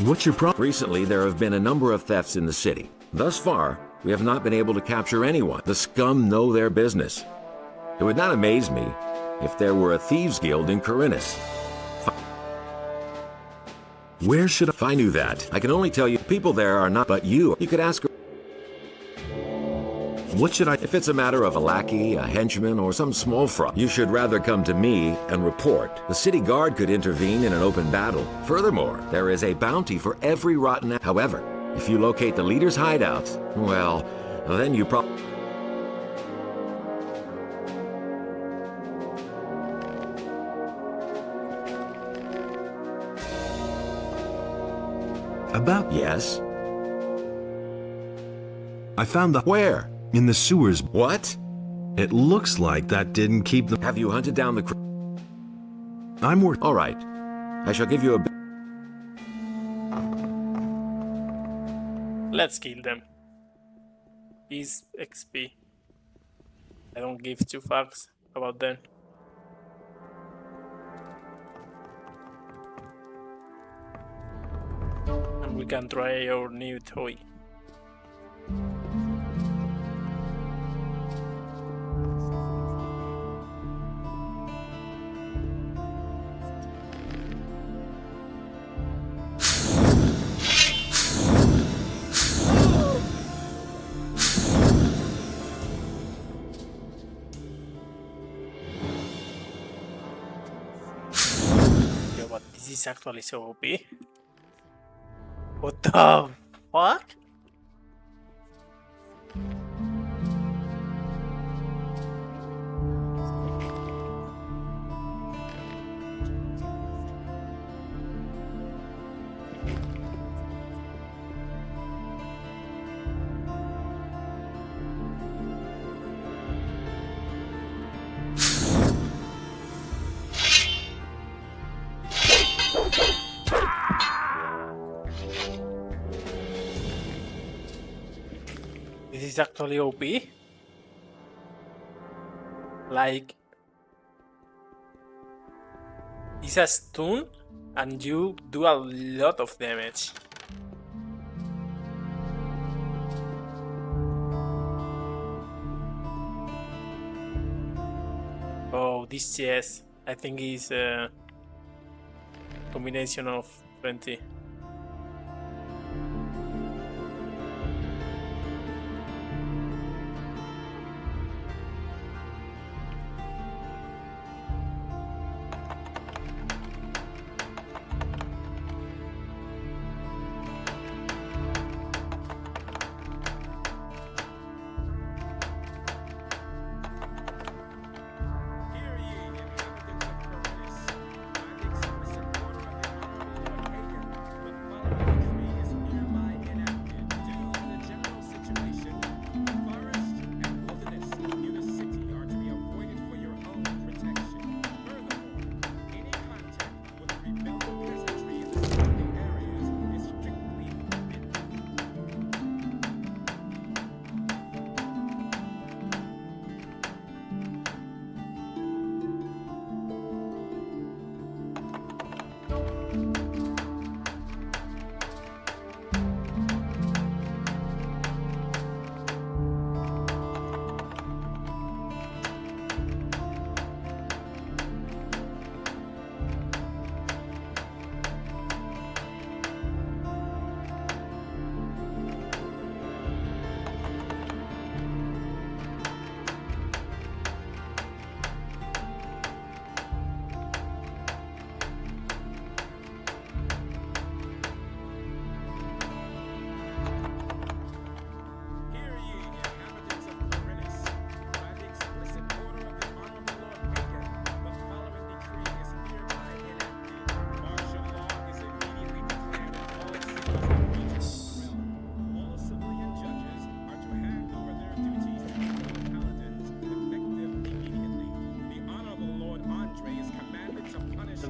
What's your problem? Recently, there have been a number of thefts in the city. Thus far, we have not been able to capture anyone. The scum know their business. It would not amaze me if there were a thieves' guild in Corinus. Where should I? If I knew that, I can only tell you people there are not but you. You could ask her. What should I? If it's a matter of a lackey, a henchman, or some small fraud, you should rather come to me and report. The city guard could intervene in an open battle. Furthermore, there is a bounty for every rotten. However, if you locate the leader's hideouts, well, then you probably. About? Yes. I found the. Where? In the sewers. What? It looks like that didn't keep the. Have you hunted down the. I'm worth. All right. I shall give you a. Let's kill them. Is XP. I don't give two fucks about them. And we can try our new toy. This is actually so OP. What the fuck? This is actually OP. Like, it's a stun and you do a lot of damage. Oh, this chest, I think is a combination of 20.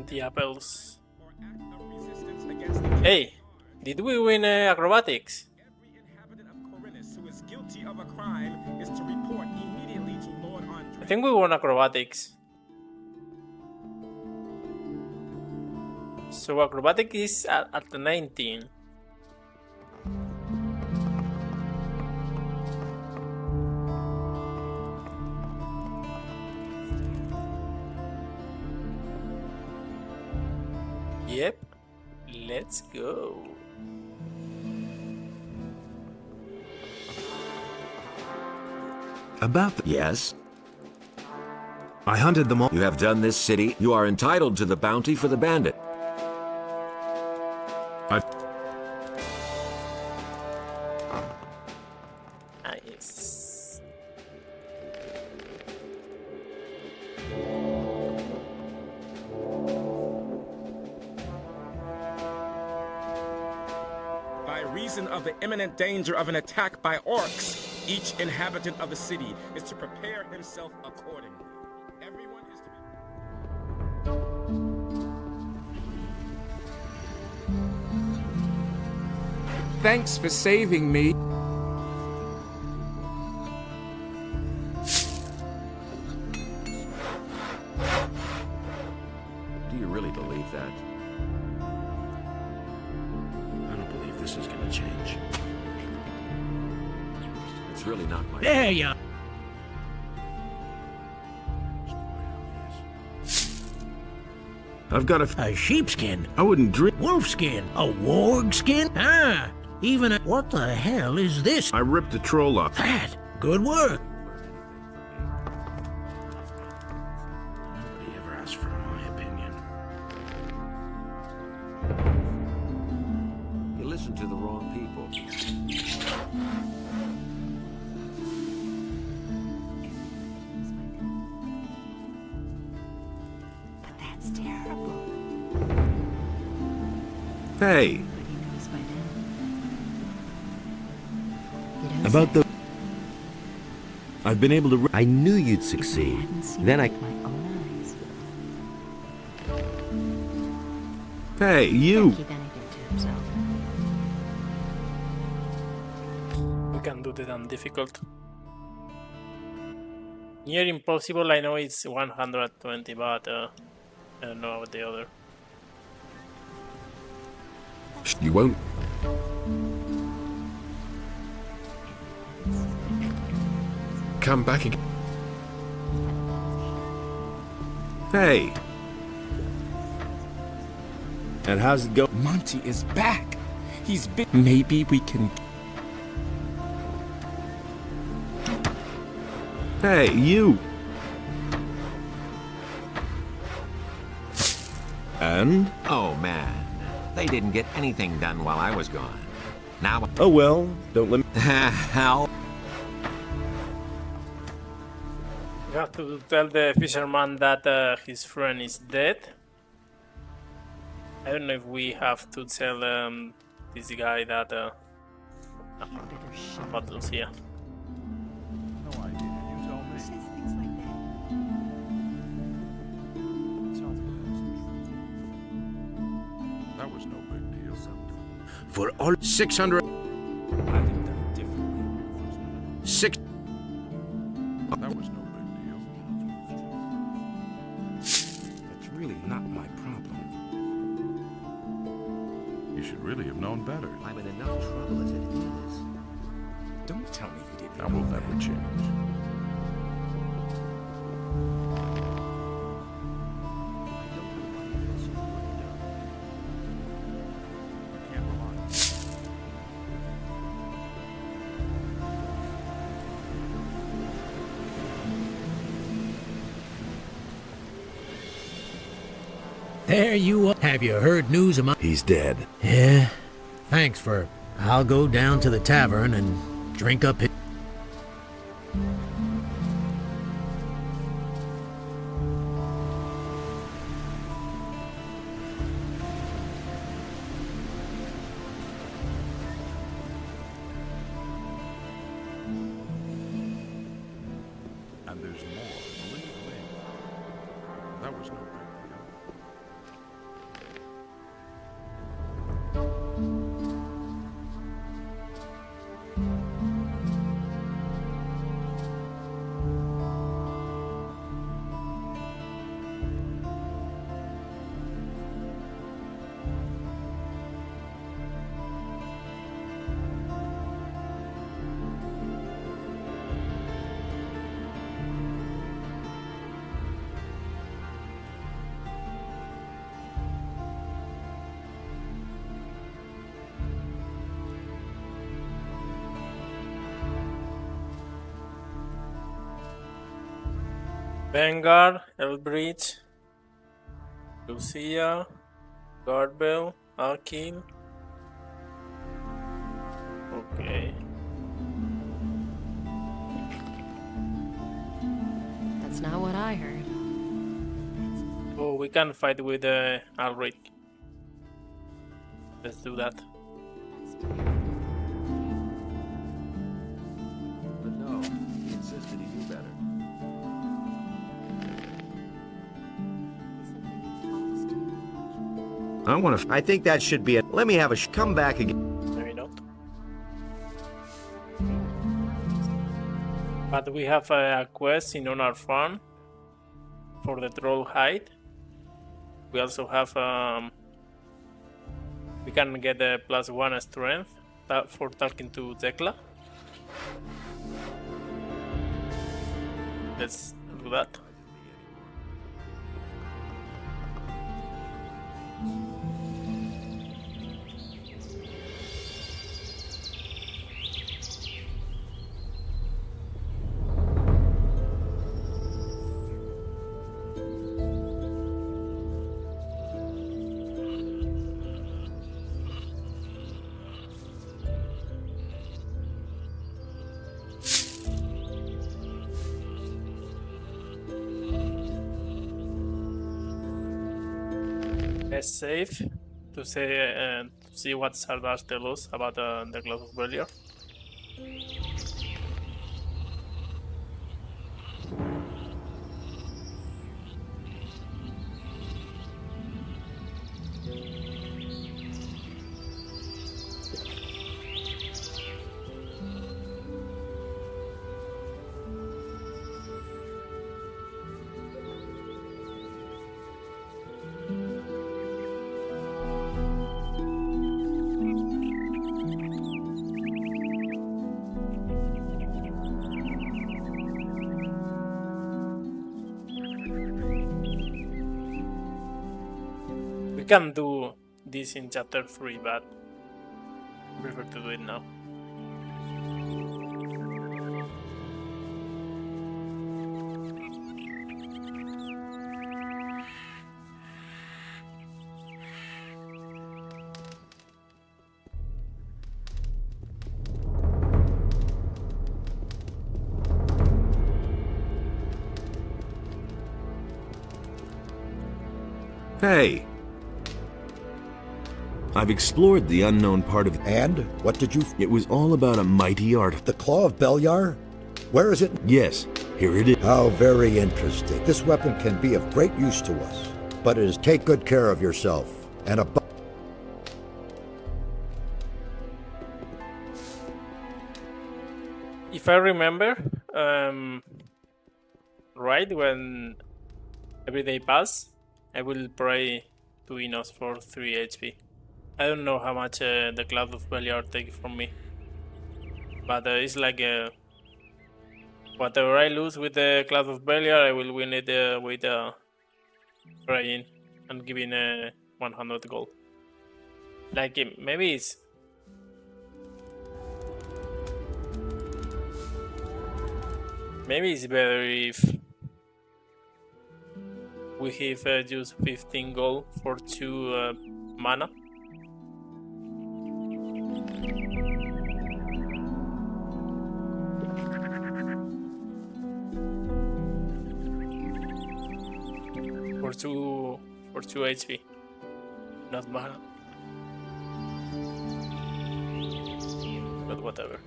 The apples. Hey, did we win acrobatics? I think we won acrobatics. So acrobatic is at the 19. Yep, let's go. Yes? I hunted them all. You have done this city. You are entitled to the bounty for the bandit. Nice. By reason of the imminent danger of an attack by orcs, each inhabitant of the city is to prepare himself accordingly. Everyone is to be... Thanks for saving me. Do you really believe that? I don't believe this is gonna change. It's really not my... There you... I've got a sheepskin. I wouldn't dream. Wolfskin. A warg skin? Ah, even a... What the hell is this? I ripped a troll up. That. Good work. Nobody ever asked for my opinion. You listen to the wrong people. But that's terrible. Hey. But he knows by now. You don't About say. the... I've been able to... I knew you'd succeed. Hadn't seen Then it I... with my own eyes. Hey, you! Keep anything to himself. We can do the damn difficult. Near impossible, I know it's 120, but I don't know about the other. You won't... Come back again. Hey! And how's it go? Monty is back. He's been... Maybe we can... Hey, you! And? Oh, man. They didn't get anything done while I was gone. Now... Oh well, don't let me... How? You have to tell the fisherman that his friend is dead. I don't know if we have to tell this guy that about Lucia. No idea. You tell me. Who says things like that? That was no big deal. For all 600... I'd have done it differently. 6... That was no big deal. That's really not my problem. You should really have known better. I'm in enough trouble as it is. Don't tell me you didn't. That will never change. There you are. Have you heard news of my... He's dead. Yeah. Thanks for... I'll go down to the tavern and drink up his... And there's more. Believe me. That was no big deal. Vanguard, Elbridge, Lucia, Guardbell, Arkin. Okay. That's not what I heard. Oh, we can fight with Alric. Let's do that. But no, he insisted he knew better. I think that should be it. Let me have a come back again. Maybe not. But we have a quest in on our farm for the troll hide. We also have we can get a +1 strength for talking to Tekla. Let's do that. Let's save to see what Sardash tells us about the Cloud of Beliar. We can do this in chapter 3, but I prefer to do it now. Hey! I've explored the unknown part of... And? What did you... It was all about a mighty art. The Claw of Beliar? Where is it? Yes, here it is. How very interesting. This weapon can be of great use to us. But it is take good care of yourself. And if I remember, right when every day pass, I will pray to Enos for 3 HP. I don't know how much the Cloud of Beliar takes from me, but it's like whatever I lose with the Cloud of Beliar, I will win it with praying and giving 100 gold. Like maybe it's better if we have just 15 gold for 2 mana. For 2 HP. Not mana. But whatever.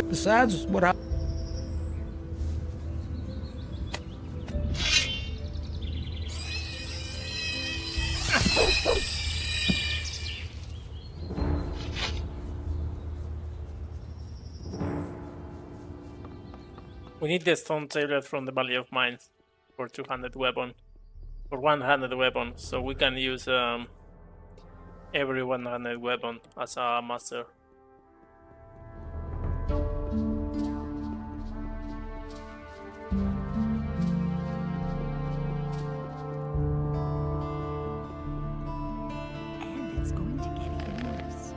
Besides what I... We need the stone tablet from the Valley of Mines for 200 weapon, for 100 weapon, so we can use every 100 weapon as a master. And it's going to get even worse.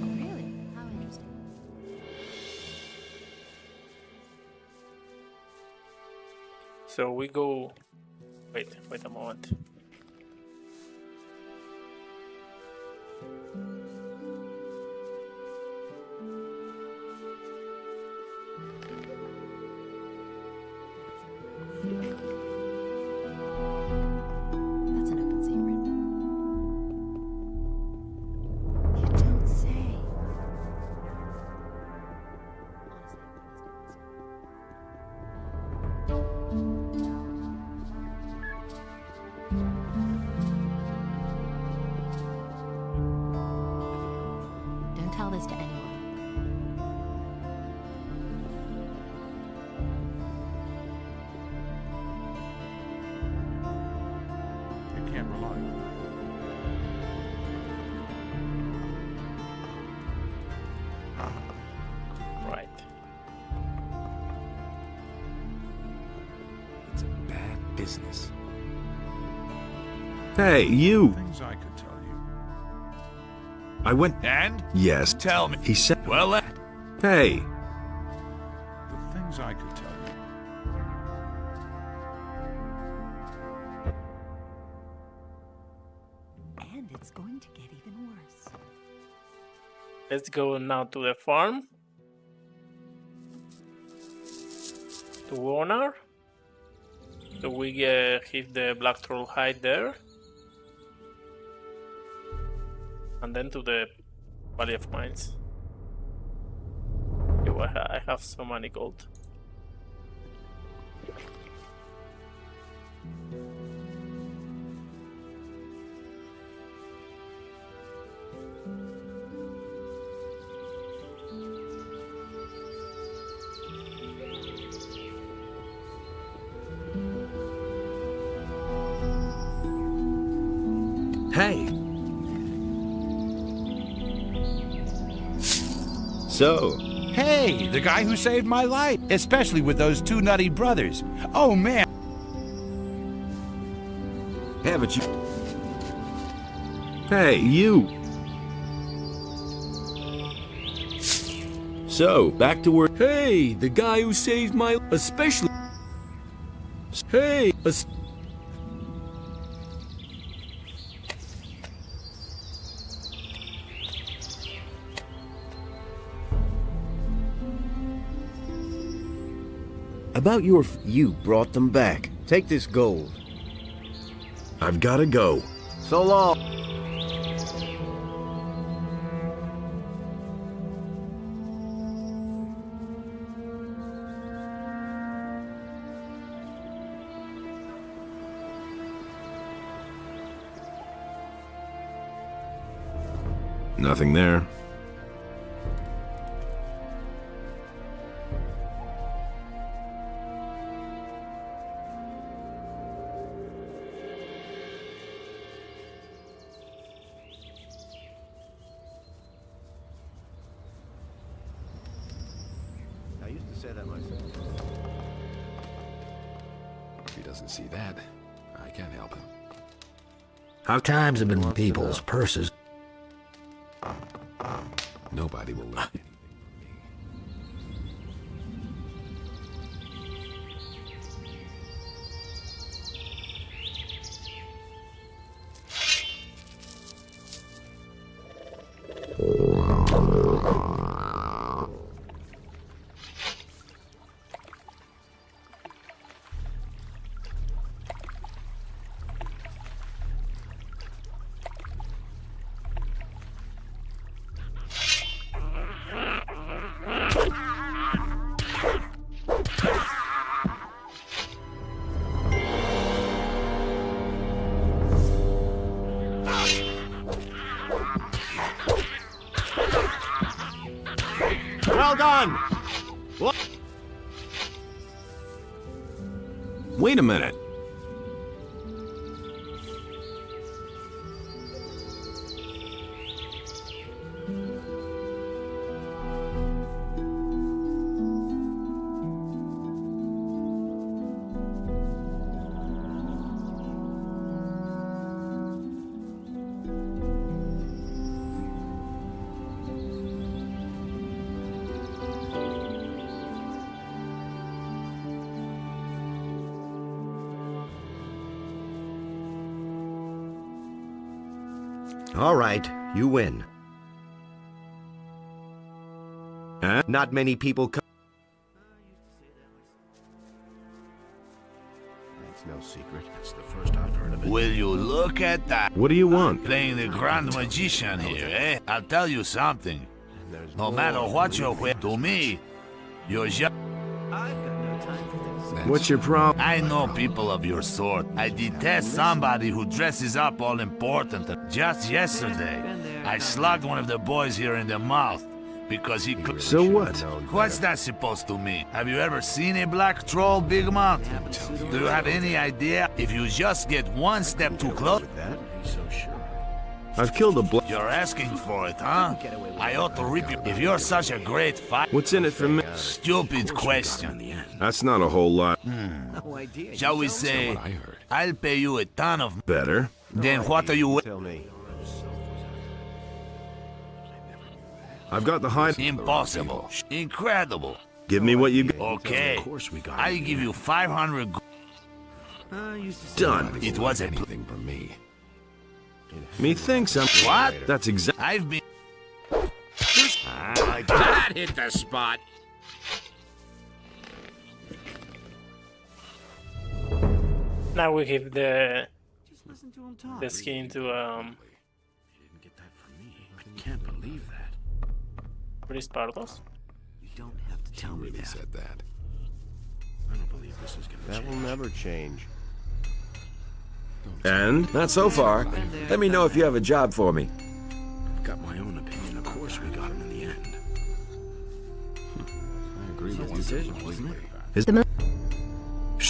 Really? How interesting. So we go. Wait a moment. That's an open secret. You don't say. Don't tell this to anyone. You can't rely on it. Right. It's a bad business. Hey, you! Things I could tell you. I went. And? Yes. Tell me. He said. Well, Hey! The things I could tell you. And it's going to get even worse. Let's go now to the farm. To honor. So we hit the black troll hide there. And then to the Valley of Mines. Yo, I have so many gold. Hey! So, Hey, the guy who saved my life, especially with those two nutty brothers. Oh man. haven't you? Hey, you! So, back to work. Hey, the guy who saved my... Especially... Hey, About your... You brought them back. Take this gold. I've gotta go. So long. Nothing there. I used to say that myself. If he doesn't see that, I can't help him. How times have been people's purses. Nobody will learn anything from me. gun! What? Wait a minute. All right, you win. Not many people come. That's no secret. It's the first I've heard of it. Will you look at that? What do you want? Playing the Grand Magician here, eh? I'll tell you something. No matter what you're with, to me, you're just... What's your problem? I know people of your sort. I detest somebody who dresses up all important. Just yesterday, I slugged one of the boys here in the mouth because he... So what? What's that supposed to mean? Have you ever seen a black troll, Big Mouth? Do you have any idea? If you just get one step too close... I've killed a black... You're asking for it, huh? I ought to rip you. If you're such a great fighter... What's in it for me? Stupid question. That's not a whole lot. Shall we say, I'll pay you a ton of... Better. Then what are you... Tell me. I've got the hide... Impossible. Incredible. Give me what you... Okay. I give you 500... Done. It was a... Anything for me. Methinks I'm... What? That's exactly... I've been... That hit the spot. Now we give the skin to Didn't get that from me. I can't believe that. Priest Pardos. You don't have to tell me that. said that. I don't believe this is gonna change. That will never change. And? Not so far. Let me know if you have a job for me. I've got my own opinion. Of course we got him in the end. I agree with decision, wasn't it?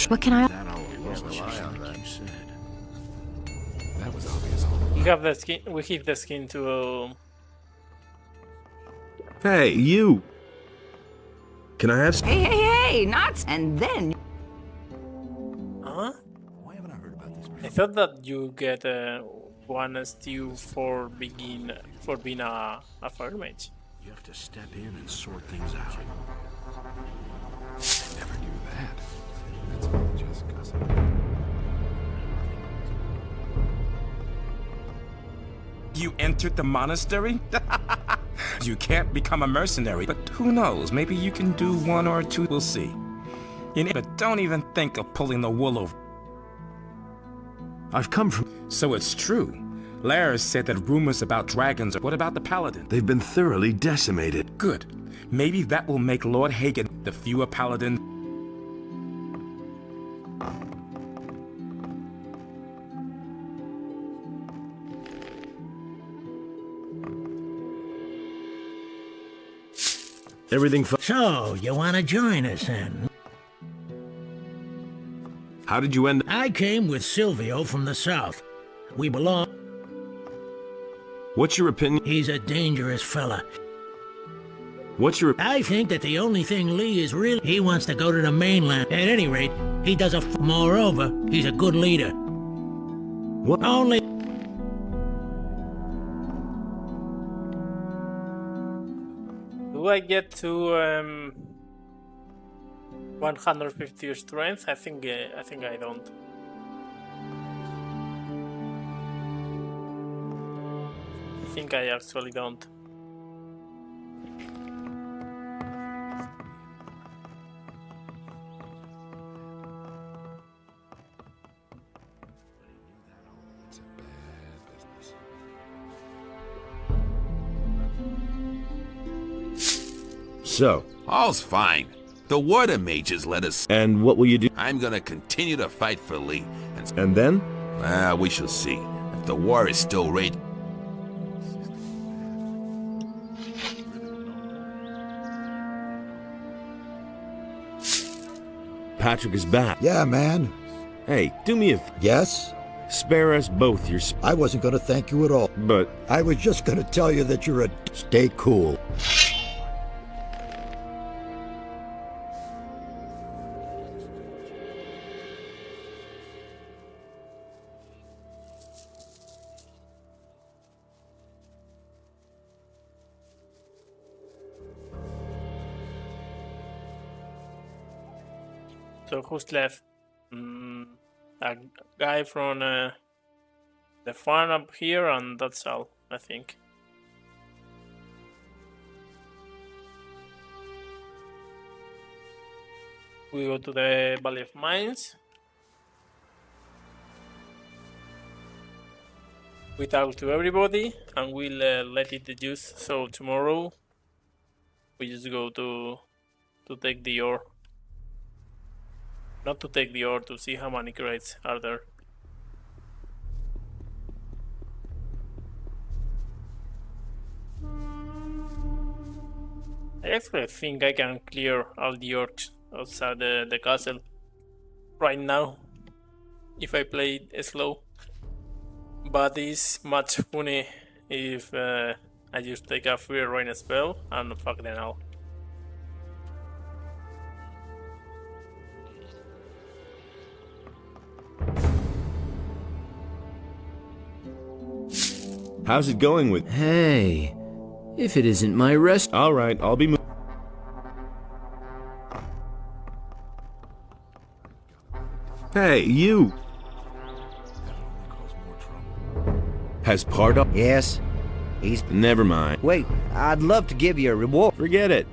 What can I... That all was just like you said. That was obvious. You have the skin. We give the skin to. Hey, you! Can I have... Hey, not... And then... Huh? I thought that you get one stew for being a fire mage. You have to step in and sort things out. I never knew that. That's just gossip. You entered the monastery? You can't become a mercenary, but who knows? Maybe you can do one or two. We'll see. But don't even think of pulling the wool over. I've come from... So it's true. Lars said that rumors about dragons are... What about the paladin? They've been thoroughly decimated. Good. Maybe that will make Lord Hagen the fewer paladin... Everything... So, you want to join us then? How did you end... I came with Silvio from the south. We belong... What's your opinion? He's a dangerous fella. What's your... I think that the only thing Lee is really... He wants to go to the mainland. At any rate, he does a... Moreover, he's a good leader. What? Only... Do I get to 150 strength? I think I don't. I think I actually don't. So? All's fine. The water mages let us... And what will you do? I'm gonna continue to fight for Lee. And then? We shall see. If the war is still raging... Patrick is back. Yeah, man. Hey, do me a Yes? spare us both your I wasn't going to thank you at all. but I was just going to tell you that you're a... Stay cool. So who's left? A guy from the farm up here, and that's all, I think. We go to the Valley of Mines. We talk to everybody, and we'll let it deduce. So tomorrow, we just go to take the ore. Not to take the ore, to see how many crates are there. I actually think I can clear all the orcs outside the castle right now if I play it slow. But it's much funny if I just take a free rain spell and fuck them all. how's it going with... Hey, if it isn't my rest... All right, I'll be moving. Hey, you! Has Pardon... Yes? He's... Never mind. Wait, I'd love to give you a reward. Forget it.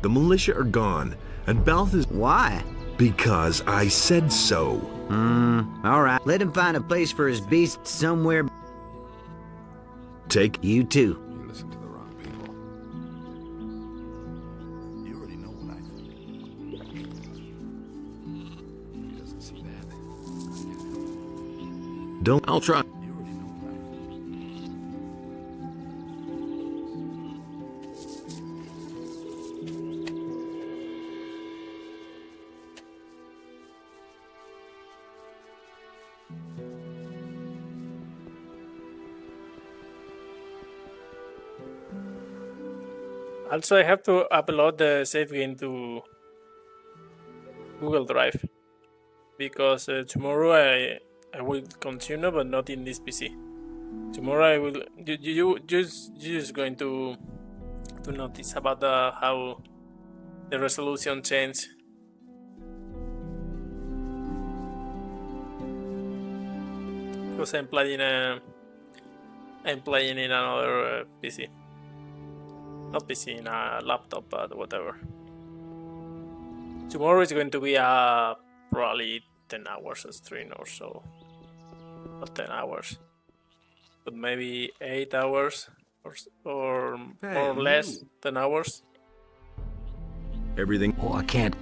The militia are gone, and Balth is... Why? Because I said so. Alright. Let him find a place for his beast somewhere. Take... You too. You listen to the wrong people. You already know what I think. He doesn't see that. Don't... I'll try. You already know what I think. Also, I have to upload the save game to Google Drive because tomorrow I will continue, but not in this PC. Tomorrow I will. You just going to notice about how the resolution changed. Because I'm playing in another PC. Not PC, in a laptop, but whatever. Tomorrow is going to be probably 10 hours of stream or so. Not 10 hours. But maybe 8 hours or more or less 10 hours. Everything... Oh, I can't...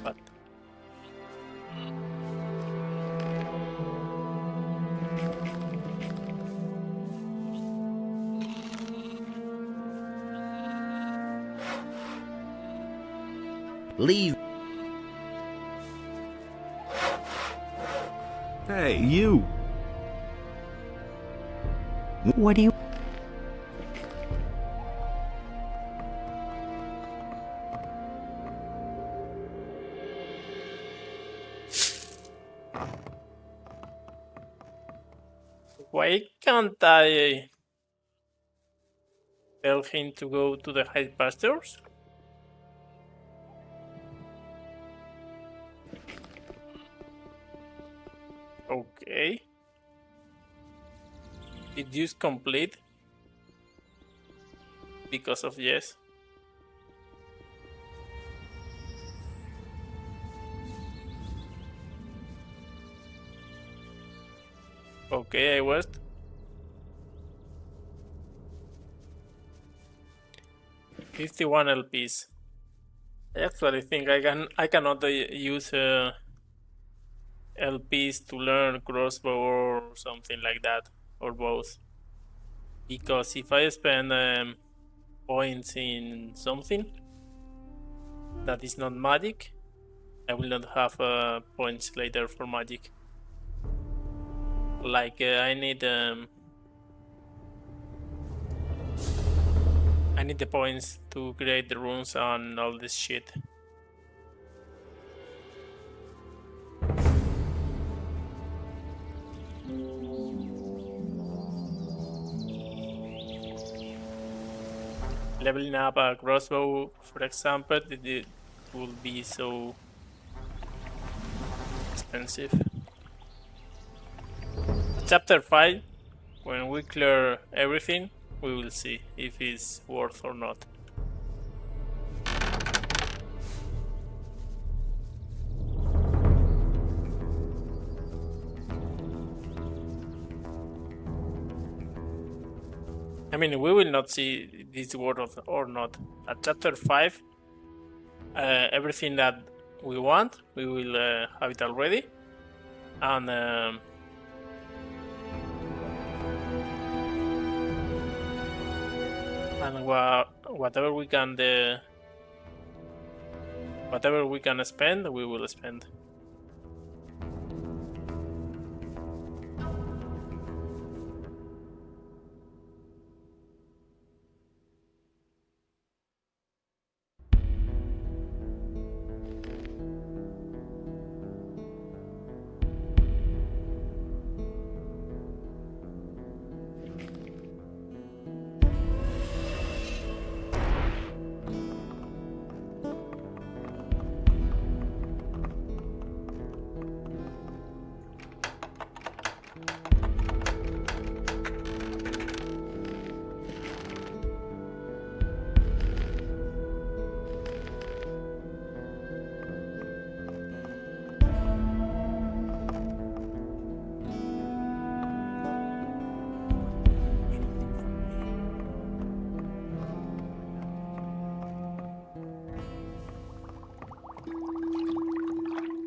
But Leave. Hey, you! What do you... why can't I tell him to go to the high pastures? Okay. Did you complete? Because of yes. Okay, I was. $51 LPs. I actually think I cannot use LPs to learn crossbow or something like that, or both. Because if I spend points in something that is not magic, I will not have points later for magic. Like I need the points to create the runes and all this shit. Leveling up a crossbow, for example, it will be so expensive. Chapter 5, when we clear everything, we will see if it's worth or not. I mean, we will not see this worth or not. At chapter 5, everything that we want, we will have it already. And whatever we can spend, we will spend.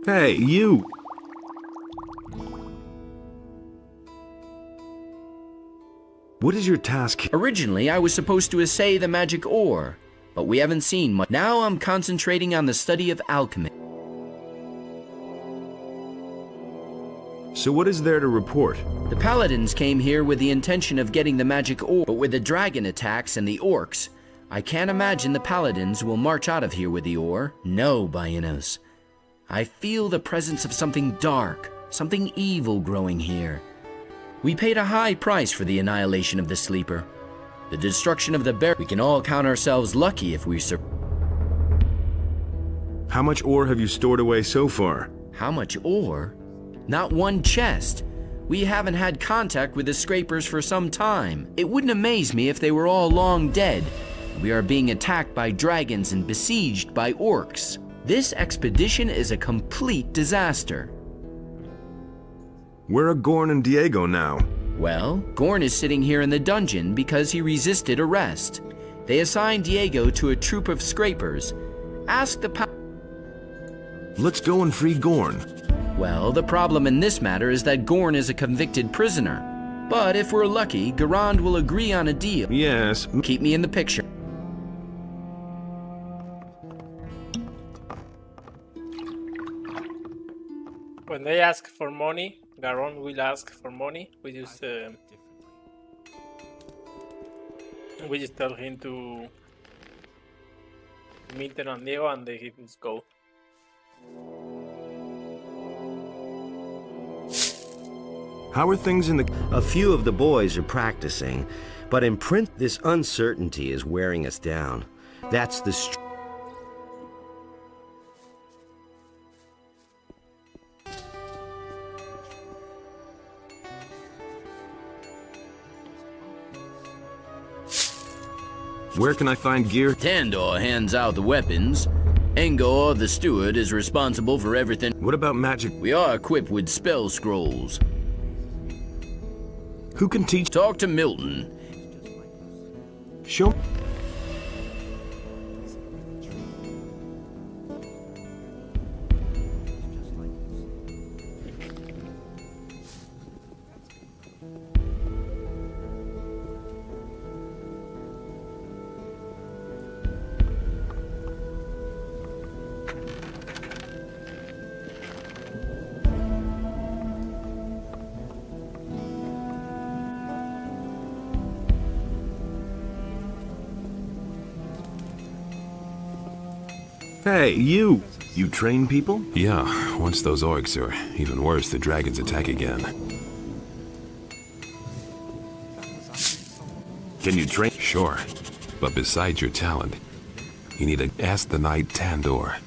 Hey, you! What is your task? Originally, I was supposed to assay the magic ore, but we haven't seen much. Now I'm concentrating on the study of alchemy. So what is there to report? The paladins came here with the intention of getting the magic ore, but with the dragon attacks and the orcs, I can't imagine the paladins will march out of here with the ore. No, Baianos. I feel the presence of something dark, something evil growing here. We paid a high price for the annihilation of the Sleeper. The destruction of the bear. We can all count ourselves lucky if we How much ore have you stored away so far? How much ore? Not one chest. We haven't had contact with the Scrapers for some time. It wouldn't amaze me if they were all long dead. We are being attacked by dragons and besieged by orcs. This expedition is a complete disaster. Where are Gorn and Diego now? Well, Gorn is sitting here in the dungeon because he resisted arrest. They assigned Diego to a troop of Scrapers. Ask the Let's go and free Gorn. Well, the problem in this matter is that Gorn is a convicted prisoner. But if we're lucky, Garand will agree on a deal. Yes. Keep me in the picture. When they ask for money, Garon will ask for money. We just tell him to meet and Diego, and they just go. How are things in the... A few of the boys are practicing, but in print, this uncertainty is wearing us down. That's the Where can I find gear? Tandor hands out the weapons. Engor, the steward, is responsible for everything. What about magic? We are equipped with spell scrolls. Who can teach? Talk to Milton. Show. Hey, you! You train people? Yeah, once those orcs are even worse, the dragons attack again. Can you train? Sure, but besides your talent, you need to ask the knight Tandor.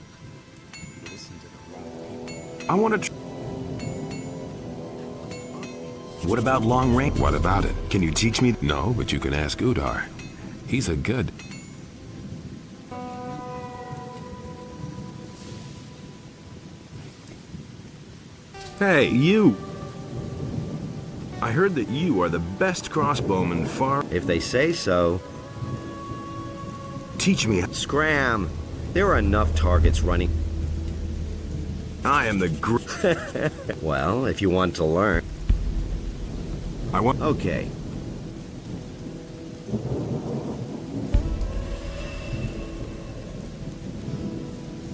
I want to. What about long range? What about it? Can you teach me? No, but you can ask Udar. He's a good... Hey, you! I heard that you are the best crossbowman far. If they say so. Teach me. Scram! There are enough targets running. I am the Well, if you want to learn. I want. Okay.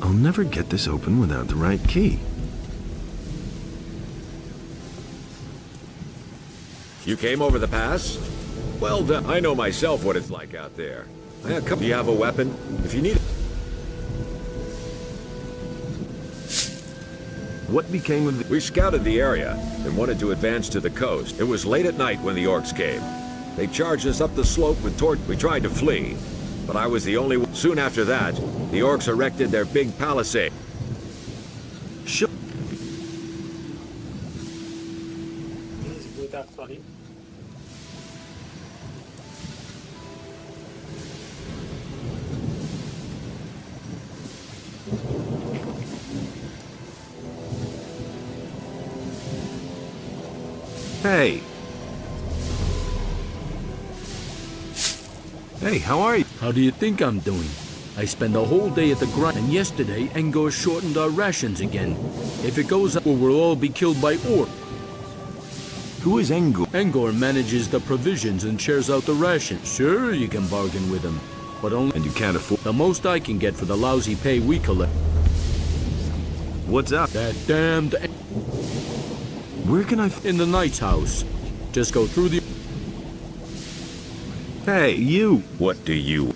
I'll never get this open without the right key. You came over the pass? Well done. I know myself what it's like out there. Do you have a weapon? If you need it. What became of the... We scouted the area and wanted to advance to the coast. It was late at night when the orcs came. They charged us up the slope with torch. We tried to flee, but I was the only one. Soon after that, the orcs erected their big palisade. This is good, actually. Hey! Hey, how are you? How do you think I'm doing? I spend the whole day at the grind, and yesterday Engor shortened our rations again. If it goes up, we'll all be killed by orc. Who is Engor? Engor manages the provisions and shares out the rations. Sure, you can bargain with him, but only... And you can't afford... The most I can get for the lousy pay we collect. What's up? That damned... Where can I... In the knight's house. Just go through the... Hey, you! What do you...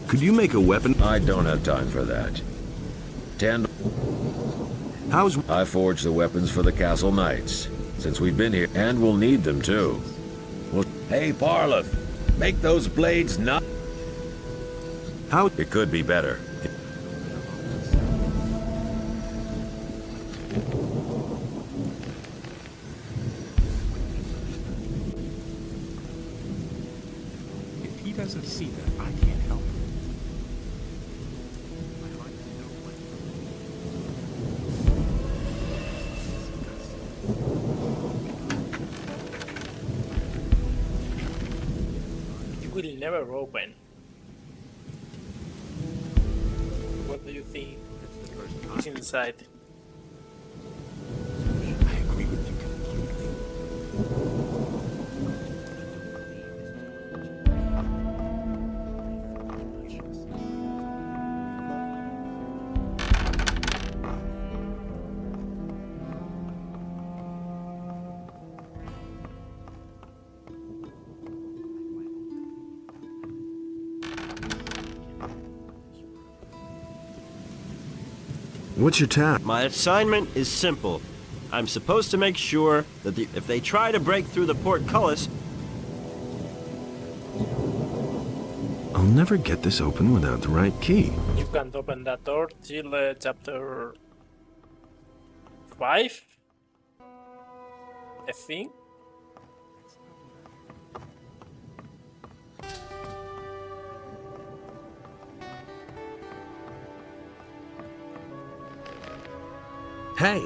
Could you make a weapon? I don't have time for that. How's... I forged the weapons for the castle knights, since we've been here, and we'll need them too. Well, hey, Parleth, make those blades not... How... It could be better. If he doesn't see that, I can't help him. It will never open. What do you think is inside? I agree with you completely. What's your task? My assignment is simple. I'm supposed to make sure that if they try to break through the portcullis... I'll never get this open without the right key. You can't open that door till chapter 5, I think. Hey.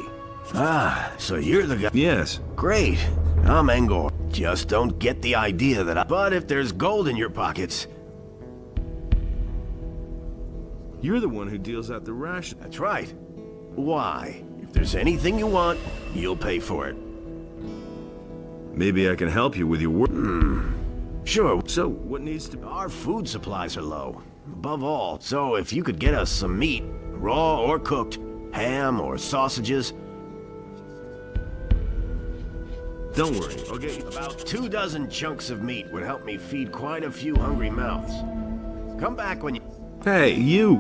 Ah, so you're the guy. Yes. Great. I'm Engor. Just don't get the idea that I... But if there's gold in your pockets... You're the one who deals out the ration. That's right. Why? If there's anything you want, you'll pay for it. Maybe I can help you with your work. Sure. So, what needs to... Our food supplies are low. Above all. So if you could get us some meat, raw or cooked, ham or sausages... Don't worry, I'll get you. About 24 chunks of meat would help me feed quite a few hungry mouths. Come back when you... Hey, you!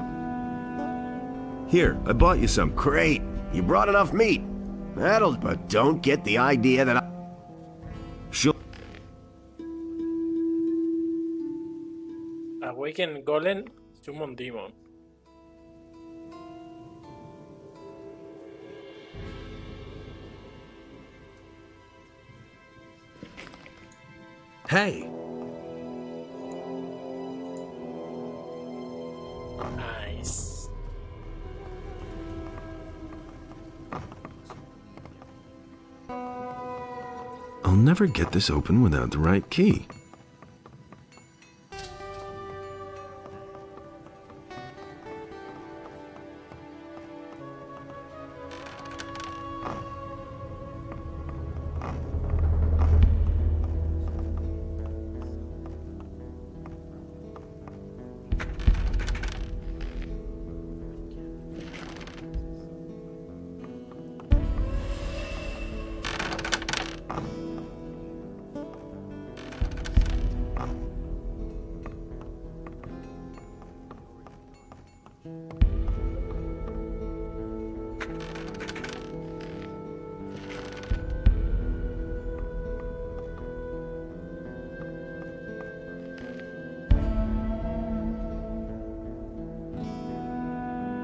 Here, I bought you some. Great. You brought enough meat. That'll... But don't get the idea that I... Sure. Awaken Golem, summon demon. Hey! Nice. I'll never get this open without the right key.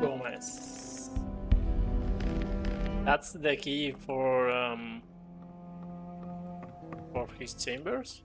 Gomez. That's the key for his chambers.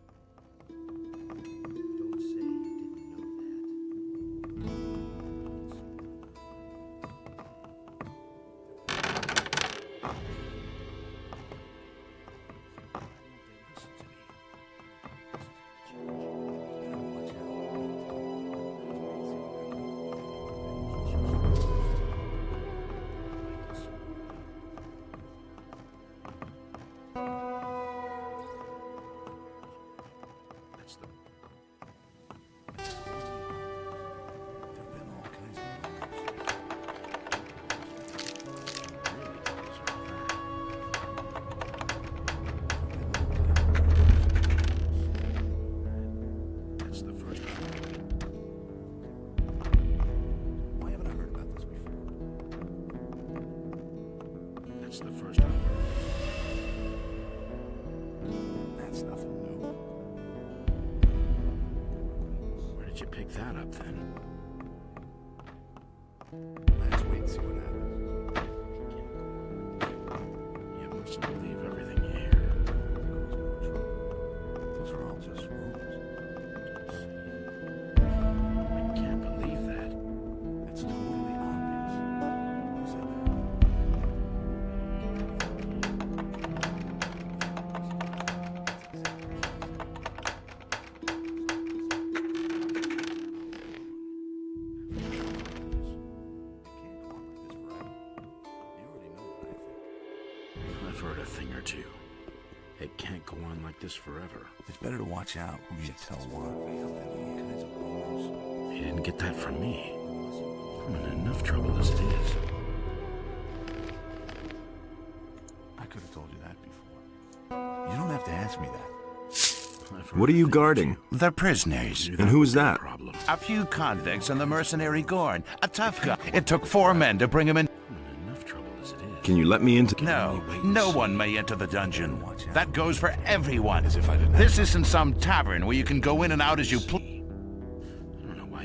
You pick that up then. Let's wait and see what happens. You mustn't believe everything you hear. Those are all just rumors. I can't believe that. It's totally obvious. Who said I've heard a thing or two. It can't go on like this forever. It's better to watch out who you tell what. He didn't get that from me. I'm in enough trouble as it is. I could have told you that before. You don't have to ask me that. What are you guarding? The prisoners. And who's that? A few convicts on the mercenary Gorn. A tough guy. It took 4 men to bring him in. Can you let me into... No, no one may enter the dungeon. That goes for everyone. This isn't some tavern where you can go in and out as you please.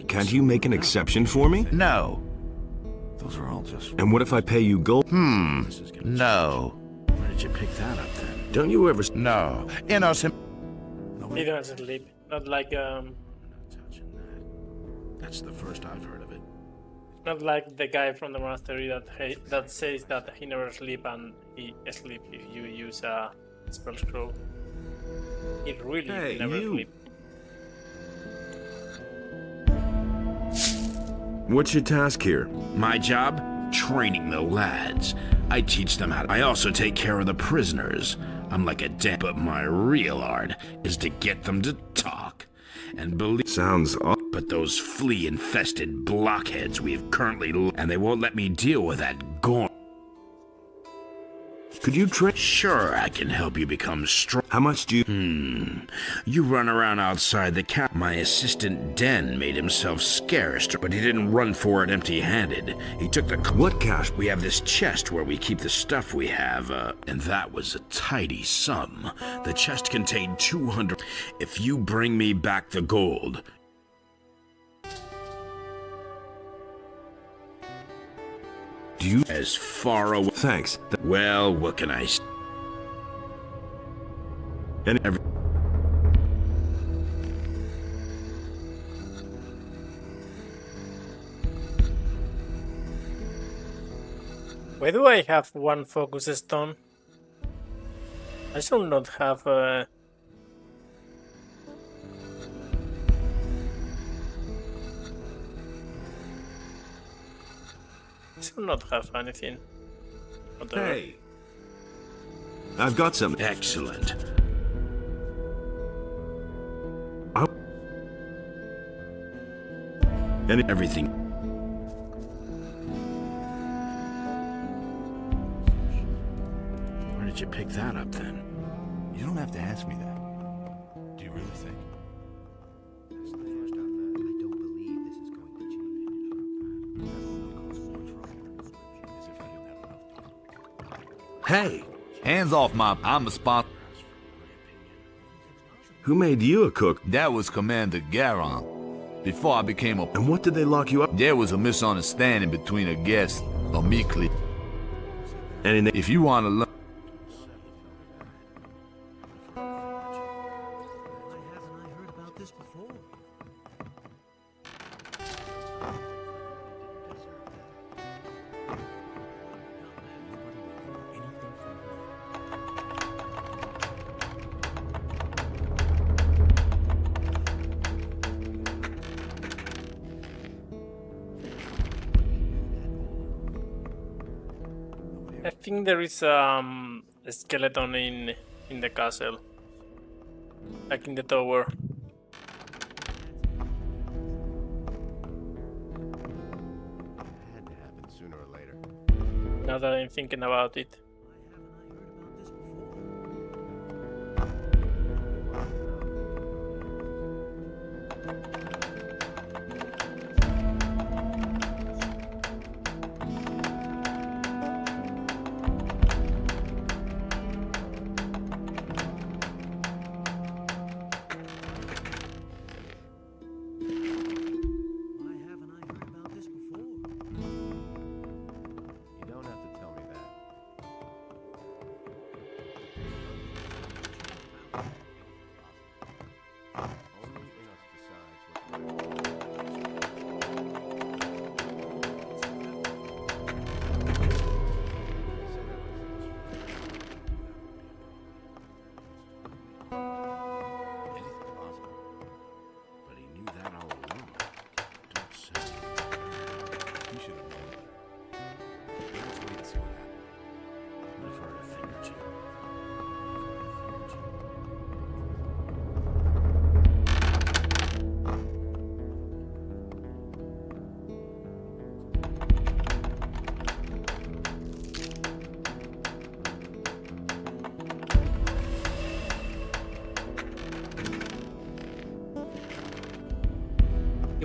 Can't you make an exception for me? No. Those are all just... And what if I pay you gold? No. Where did you pick that up then? Don't you ever... No. Innocent... He doesn't sleep. Not like That's the first I've heard of it. not like the guy from the monastery that says that he never sleep and he sleep if you use a spell scroll. He really never sleep. What's your task here? My job? Training the lads. I teach them how to... I also take care of the prisoners. I'm like a dad, but my real art is to get them to talk. And believe... Sounds odd. But those flea-infested blockheads we've currently... And they won't let me deal with that Gorn. Could you train? Sure, I can help you become strong. How much do you... You run around outside the camp. My assistant Den made himself scarce, but he didn't run for it empty-handed. He took the... What cash? We have this chest where we keep the stuff we have, and that was a tidy sum. The chest contained 200... If you bring me back the gold... Do you... As far away... Thanks. Well, what can I... And every... Why do I have one focus stone? I should not have I should not have anything. Whatever. Hey. I've got some... Excellent. And everything... Where did you pick that up, then? You don't have to ask me that. Do you really think? Hey! Hands off I'm a spot. Who made you a cook? That was Commander Garon. Before I became a... And what did they lock you up? There was a misunderstanding between a guest, Omikli. And if you want to learn... I think there is a skeleton in the castle, like in the tower. Had to happen sooner or later. Now that I'm thinking about it.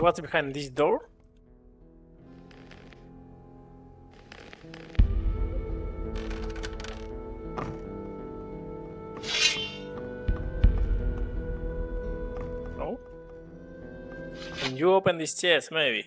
What's behind this door? No? Can you open this chest, maybe?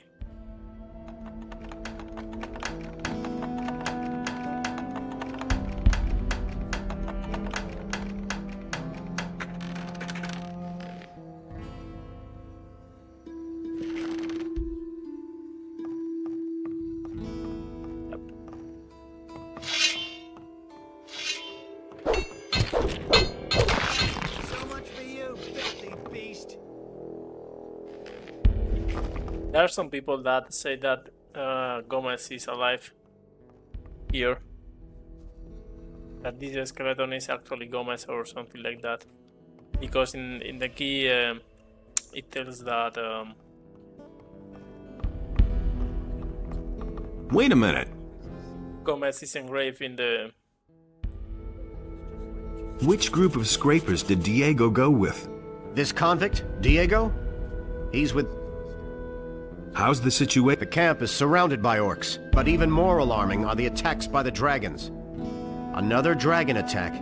There are some people that say that Gomez is alive here. That this skeleton is actually Gomez or something like that. Because in the key it tells that... Wait a minute. Gomez is engraved in Which group of scrapers did Diego go with? This convict, Diego? He's with... How's the situation? The camp is surrounded by orcs, but even more alarming are the attacks by the dragons. Another dragon attack.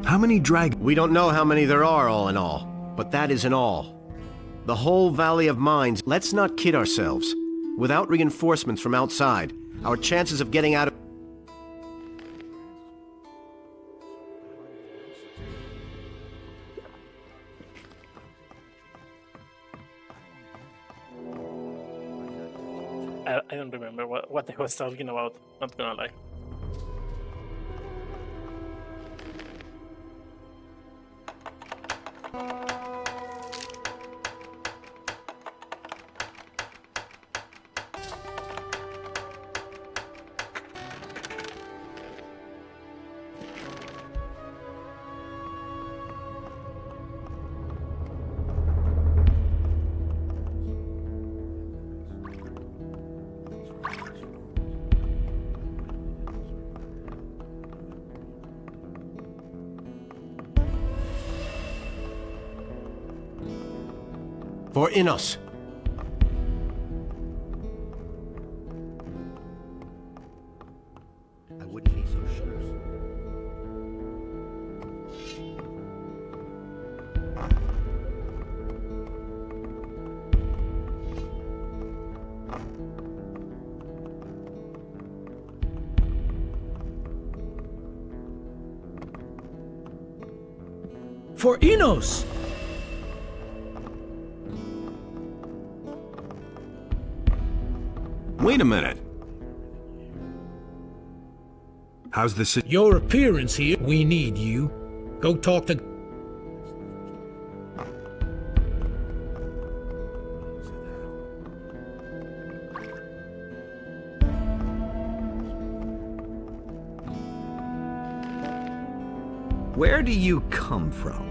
How many dragons? We don't know how many there are all in all, but that isn't all. The whole Valley of Mines, let's not kid ourselves. Without reinforcements from outside, our chances of getting out of... I don't remember what they was talking about, not gonna lie. For Innos. I wouldn't be so sure. For Innos! Wait a minute. How's the situation? Your appearance here, we need you. Go talk to... Where do you come from?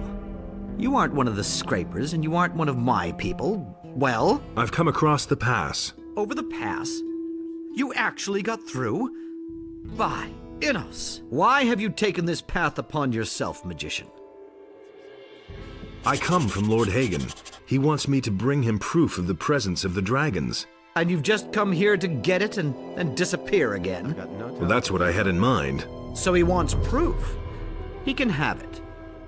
You aren't one of the scrapers, and you aren't one of my people. Well? I've come across the pass. Over the pass? You actually got through? By Innos, why have you taken this path upon yourself, magician? I come from Lord Hagen. He wants me to bring him proof of the presence of the dragons. And you've just come here to get it and disappear again? Well, that's what I had in mind. So he wants proof. He can have it.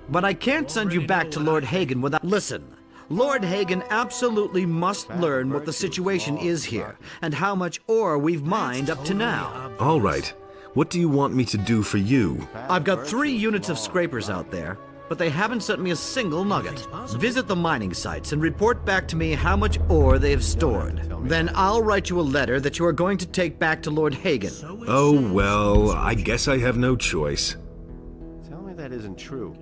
But I can't send you back to Lord Hagen without... Listen. Lord Hagen absolutely must learn what the situation is here, and how much ore we've mined up to now. All right. What do you want me to do for you? I've got 3 units of scrapers out there, but they haven't sent me a single nugget. Visit the mining sites and report back to me how much ore they have stored. Then I'll write you a letter that you are going to take back to Lord Hagen. Oh, well, I guess I have no choice. Tell me that isn't true.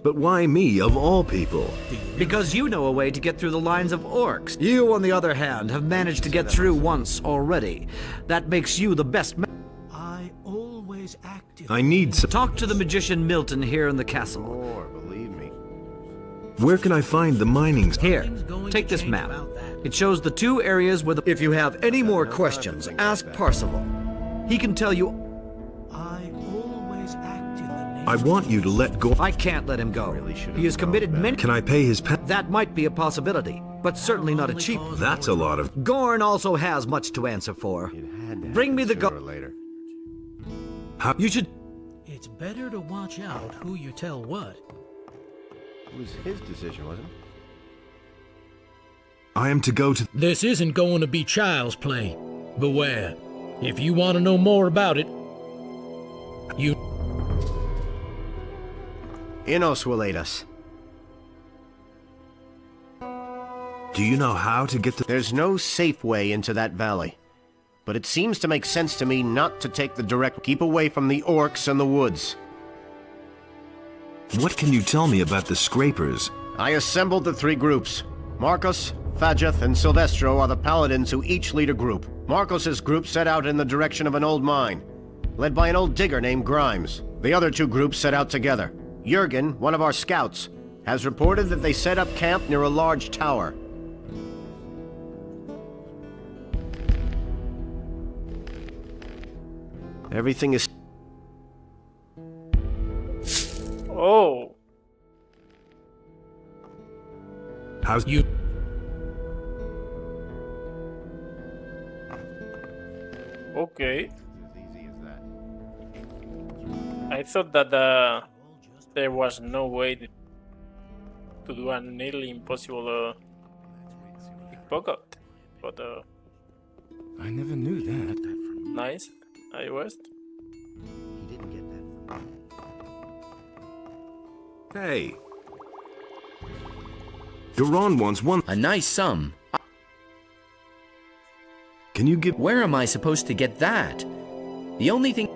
But why me, of all people? Because you know a way to get through the lines of orcs. You, on the other hand, have managed to get through once already. That makes you the best I always acted... I need some... Talk to the magician Milton here in the castle. More, believe me. Where can I find the mining... Here, take this map. It shows the 2 areas where the... If you have any more questions, ask Parsifal. He can tell you... I want you to let go... I can't let him go. He has committed many... Can I pay his That might be a possibility, but certainly not a cheap... That's a lot of... Gorn also has much to answer for. Bring me the later. How... You should... It's better to watch out who you tell what. It was his decision, wasn't it? I am to go to... This isn't going to be child's play. Beware. If you want to know more about it, you... Innos will aid us. Do you know how to get to... There's no safe way into that valley. But it seems to make sense to me not to take the direct... Keep away from the orcs and the woods. What can you tell me about the scrapers? I assembled the 3 groups. Marcos, Fajeth, and Silvestro are the paladins who each lead a group. Marcos's group set out in the direction of an old mine, led by an old digger named Grimes. The other 2 groups set out together. Jurgen, one of our scouts, has reported that they set up camp near a large tower. Everything is... Oh. How's you? Okay. I thought that there was no way to do a nearly impossible pickpocket, but I never knew that. nice. I was. He didn't get that. Hey. Duran wants one. A nice sum. Can you give? Where am I supposed to get that? The only thing.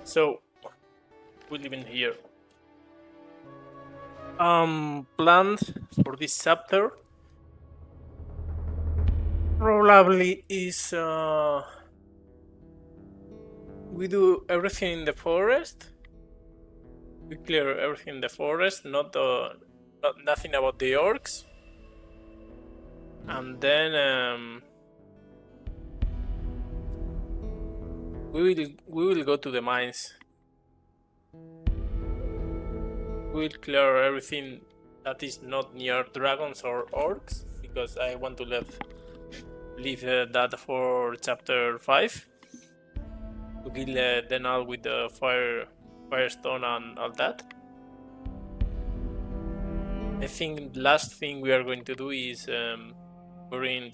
So we live in here. Planned for this chapter probably is we do everything in the forest. We clear everything in the forest, not nothing about the orcs, and then we will go to the mines. We'll clear everything that is not near dragons or orcs, because I want to leave that for chapter 5 to kill Denal with the firestone and all that. I think the last thing we are going to do is bring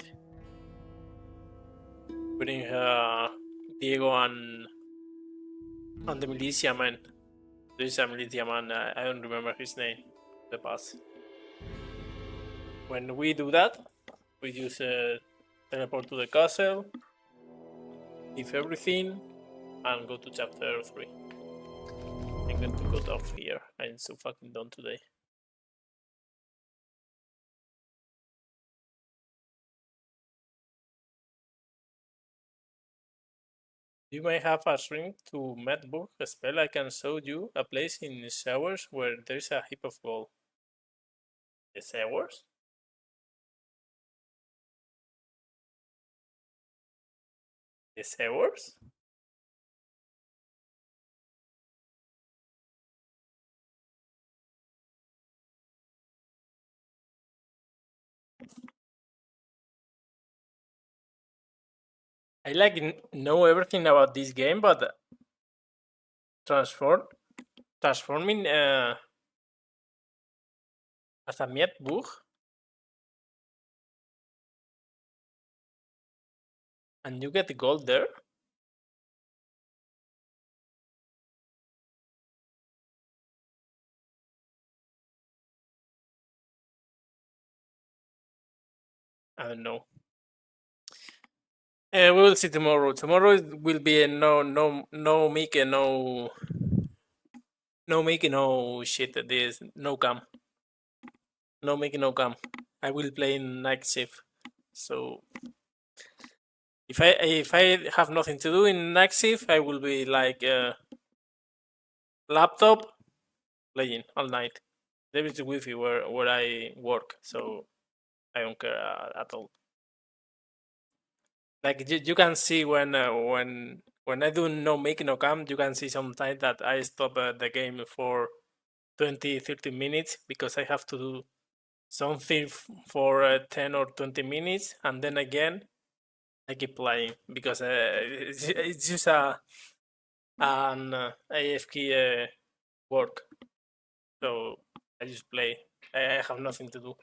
Diego and the militia man. There's a militia man, I don't remember his name, the past. When we do that, we use teleport to the castle, leave everything, and go to chapter 3. I'm going to cut off here. I'm so fucking done today. You may have a shrink to Medburg spell. I can show you a place in showers where there is a heap of gold. The showers? The showers? I know everything about this game, but transforming as a Mietbuch and you get gold there. I don't know. We will see tomorrow. Tomorrow will be a no Mickey, no Mickey, no shit. This no cam. No Mickey, no cam. I will play in night shift. So if I have nothing to do in night shift, I will be like laptop playing all night. There is Wi-Fi where I work, so I don't care at all. Like you can see when I do no make no cam, you can see sometimes that I stop the game for 20-30 minutes because I have to do something for 10 or 20 minutes, and then again I keep playing because it's just an AFK work. So I just play. I have nothing to do.